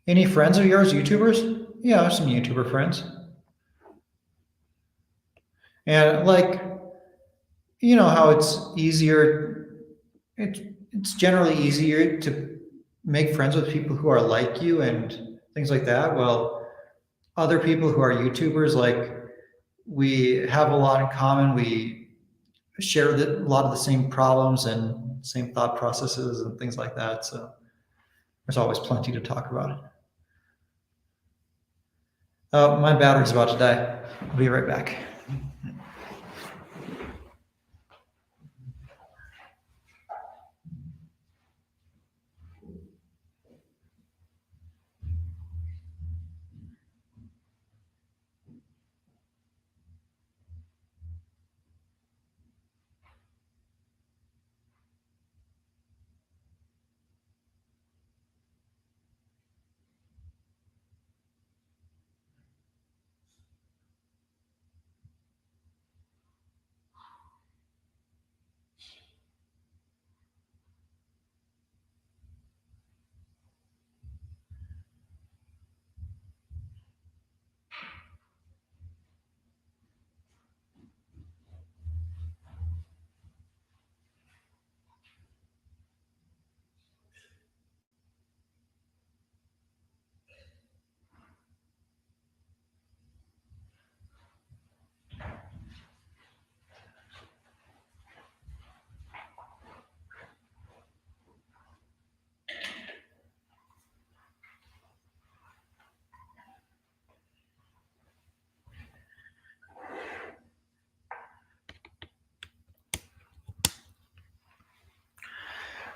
Any friends of yours, YouTubers? Yeah, I have some YouTuber friends. And like, you know how it's generally easier to make friends with people who are like you and things like that. Well, other people who are YouTubers, like we have a lot in common. We share a lot of the same problems and same thought processes and things like that. So there's always plenty to talk about. My battery's about to die. I'll be right back.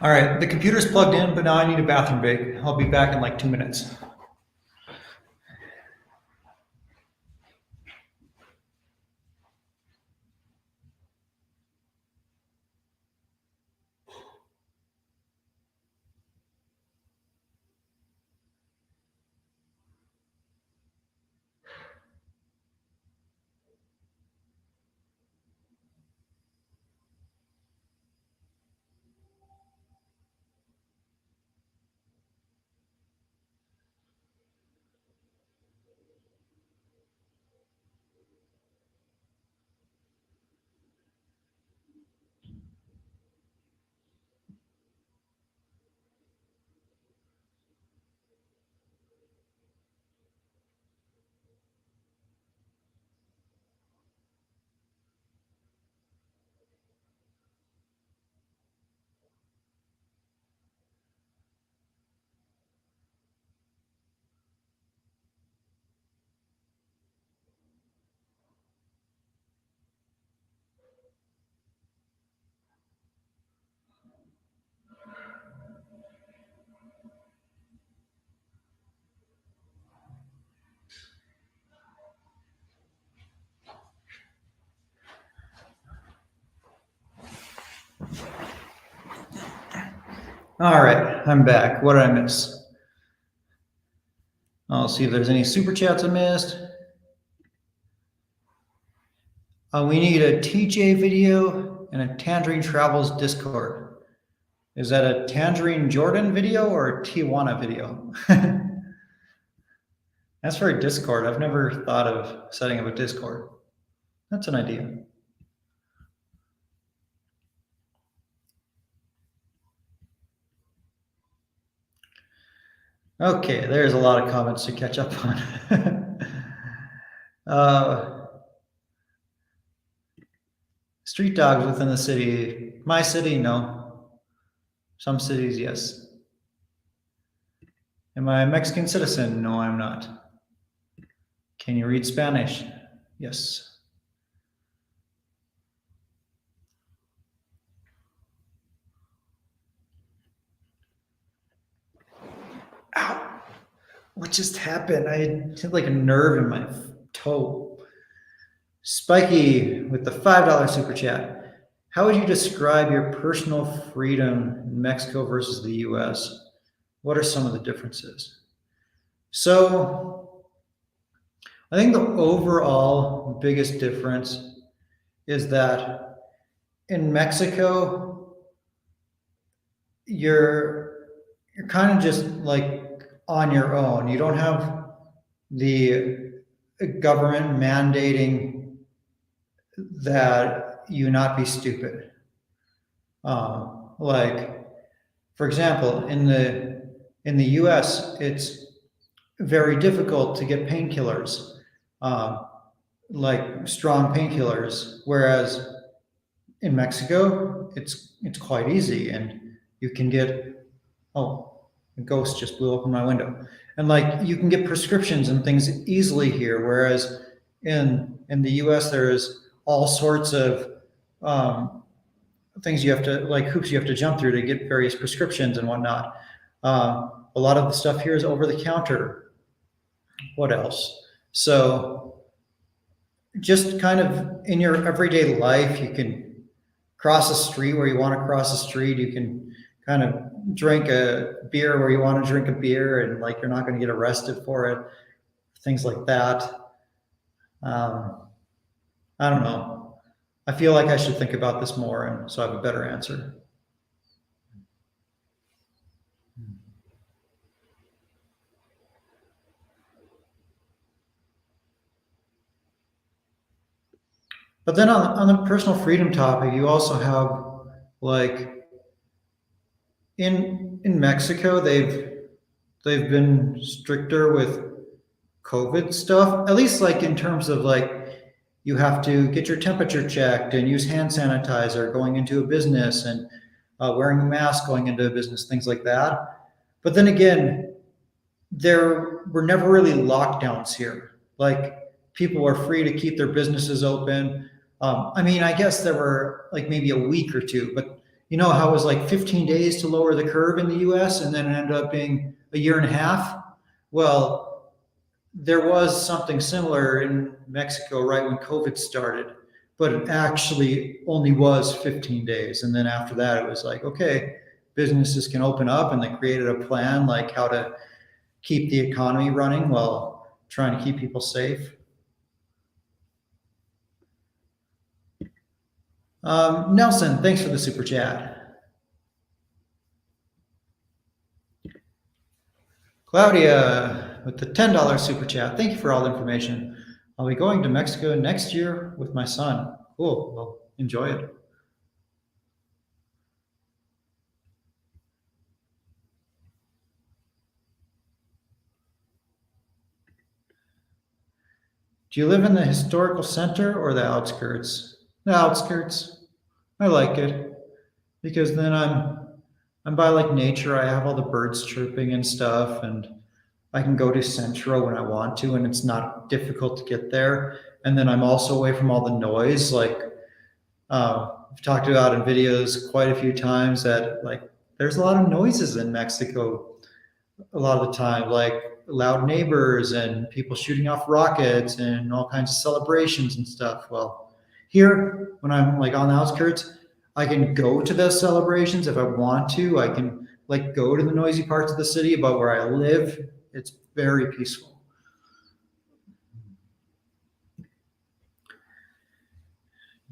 All right, the computer's plugged in, but now I need a bathroom break. I'll be back in like 2 minutes. All right, I'm back. What did I miss? I'll see if there's any super chats I missed. We need a TJ video and a Tangerine Travels Discord. Is that a Tangerine Jordan video or a Tijuana video? As for a Discord, I've never thought of setting up a Discord. That's an idea. Okay, there's a lot of comments to catch up on. Street dogs within the city. My city, no. Some cities, yes. Am I a Mexican citizen? No, I'm not. Can you read Spanish? Yes. Ow! What just happened? I had like a nerve in my toe. Spiky with the $5 super chat. How would you describe your personal freedom in Mexico versus the US? What are some of the differences? So, I think the overall biggest difference is that in Mexico, you're kind of just like on your own. You don't have the government mandating that you not be stupid. Like, for example, in the U.S., it's very difficult to get painkillers, like strong painkillers, whereas in Mexico, it's quite easy, and you can get. Oh, a ghost just blew open my window, and like you can get prescriptions and things easily here, whereas in the U.S. there's all sorts of things you have to like hoops you have to jump through to get various prescriptions and whatnot. A lot of the stuff here is over the counter. What else? So just kind of in your everyday life, you can cross a street where you want to cross a street. You can kind of drink a beer where you want to drink a beer, and like you're not going to get arrested for it. Things like that. I don't know. I feel like I should think about this more, and so I have a better answer. But then on the personal freedom topic, you also have like in Mexico, they've been stricter with COVID stuff, at least like in terms of like you have to get your temperature checked and use hand sanitizer going into a business, and wearing a mask going into a business, things like that. But then again, there were never really lockdowns here. Like people were free to keep their businesses open. I mean, I guess there were like maybe a week or two, but you know how it was like 15 days to lower the curve in the US, and then it ended up being a year and a half? Well, there was something similar in Mexico right when COVID started, but it actually only was 15 days. And then after that, it was like, okay, businesses can open up, and they created a plan like how to keep the economy running while trying to keep people safe. Nelson, thanks for the super chat. Claudia with the $10 super chat. Thank you for all the information. I'll be going to Mexico next year with my son. Cool. Well, enjoy it. Do you live in the historical center or the outskirts? The outskirts. I like it because then I'm by like nature. I have all the birds chirping and stuff, and I can go to Centro when I want to, and it's not difficult to get there. And then I'm also away from all the noise. Like I've talked about in videos quite a few times that like there's a lot of noises in Mexico a lot of the time, like loud neighbors and people shooting off rockets and all kinds of celebrations and stuff. Well, here when I'm like on the outskirts, I can go to those celebrations if I want to. I can like go to the noisy parts of the city, but where I live, it's very peaceful.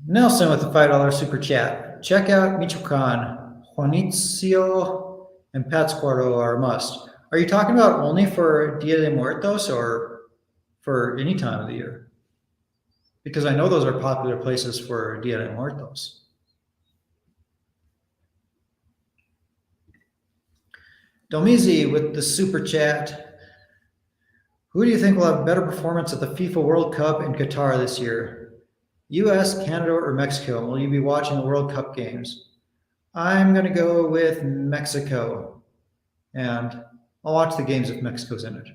Nelson with the $5 super chat. Check out Michoacan. Juanicio and Pátzcuaro are a must. Are you talking about only for Dia de Muertos or for any time of the year? Because I know those are popular places for Dia de Muertos. Domizi with the super chat. Who do you think will have better performance at the FIFA World Cup in Qatar this year? US, Canada, or Mexico? Will you be watching the World Cup games? I'm going to go with Mexico, and I'll watch the games if Mexico's in it.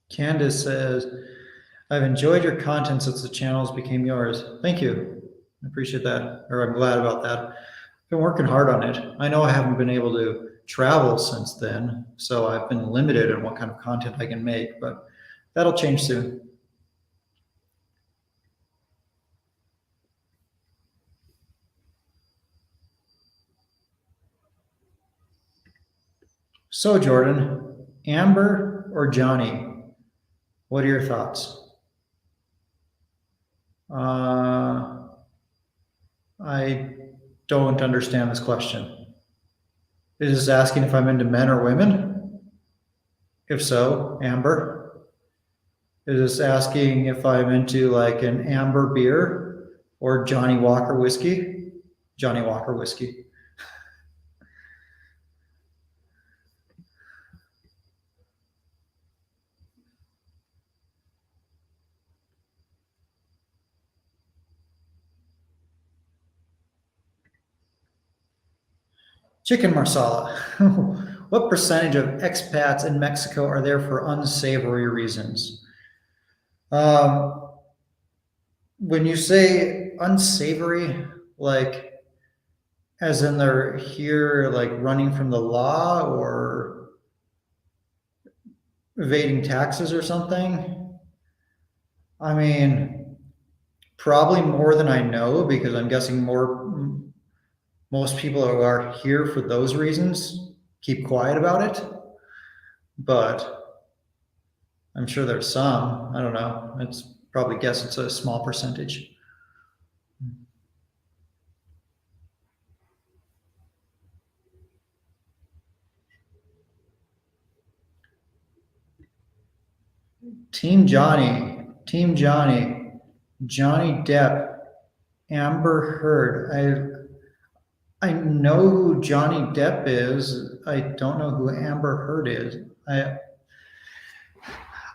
Candace says, I've enjoyed your content since the channels became yours. Thank you. I appreciate that, or I'm glad about that. I've been working hard on it. I know I haven't been able to travel since then, so I've been limited in what kind of content I can make, but that'll change soon. So, Jordan, Amber or Johnny? What are your thoughts? I don't understand this question. Is this asking if I'm into men or women? If so, Amber. Is this asking if I'm into like an amber beer or Johnny Walker whiskey? Johnny Walker whiskey. Chicken marsala. What percentage of expats in Mexico are there for unsavory reasons? Um, when you say unsavory, like as in they're here like running from the law or evading taxes or something? I mean, probably more than I know because I'm guessing most people who are here for those reasons keep quiet about it. But I'm sure there's some. I don't know. It's probably guess it's a small percentage. Team Johnny, Team Johnny, Johnny Depp, Amber Heard. I know who Johnny Depp is. I don't know who Amber Heard is.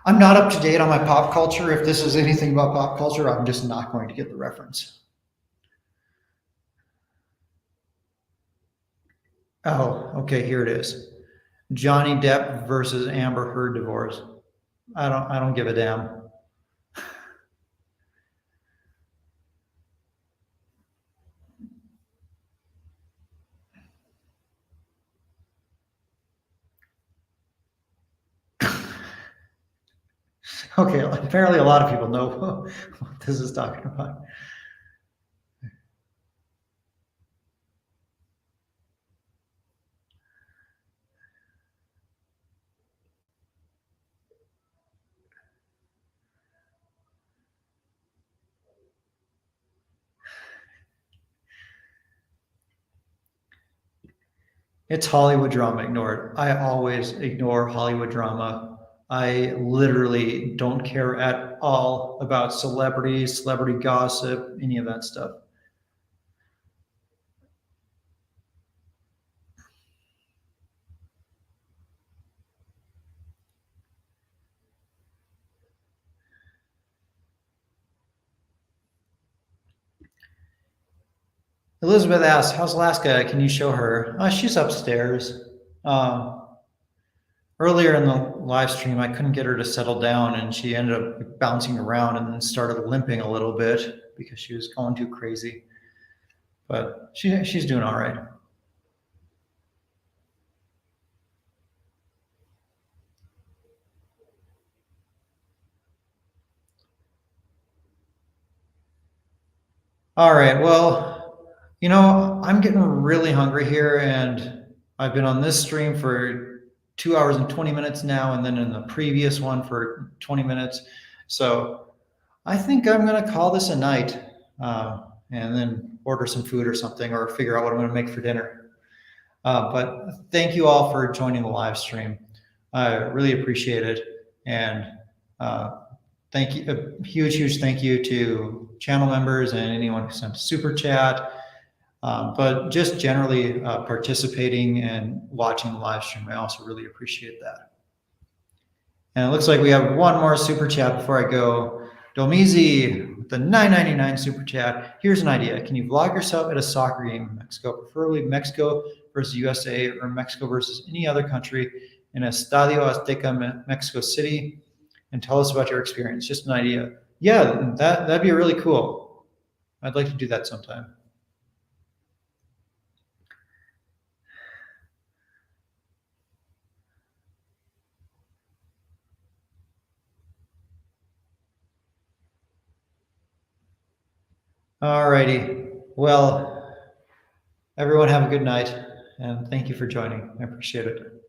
I'm not up to date on my pop culture. If this is anything about pop culture, I'm just not going to get the reference. Oh, okay, here it is. Johnny Depp versus Amber Heard divorce. I don't give a damn. Okay, apparently a lot of people know what this is talking about. It's Hollywood drama ignored. I always ignore Hollywood drama. I literally don't care at all about celebrities, celebrity gossip, any of that stuff. Elizabeth asks, how's Laska? Can you show her? She's upstairs. Um, earlier in the live stream, I couldn't get her to settle down, and she ended up bouncing around and then started limping a little bit because she was going too crazy. But she's doing all right. All right. Well, I'm getting really hungry here, and I've been on this stream for 2 hours and 20 minutes now, and then in the previous one for 20 minutes. So I think I'm going to call this a night, and then order some food or something, or figure out what I'm going to make for dinner. But thank you all for joining the live stream. I really appreciate it. And thank you, a huge thank you to channel members and anyone who sent a super chat, but just generally participating and watching the live stream. I also really appreciate that. And it looks like we have one more super chat before I go. Domizi with the $9.99 super chat. Here's an idea. Can you vlog yourself at a soccer game in Mexico, preferably Mexico versus USA or Mexico versus any other country in Estadio Azteca, Mexico City, and tell us about your experience? Just an idea. Yeah, that'd be really cool. I'd like to do that sometime. All righty. Well, everyone have a good night, and thank you for joining. I appreciate it.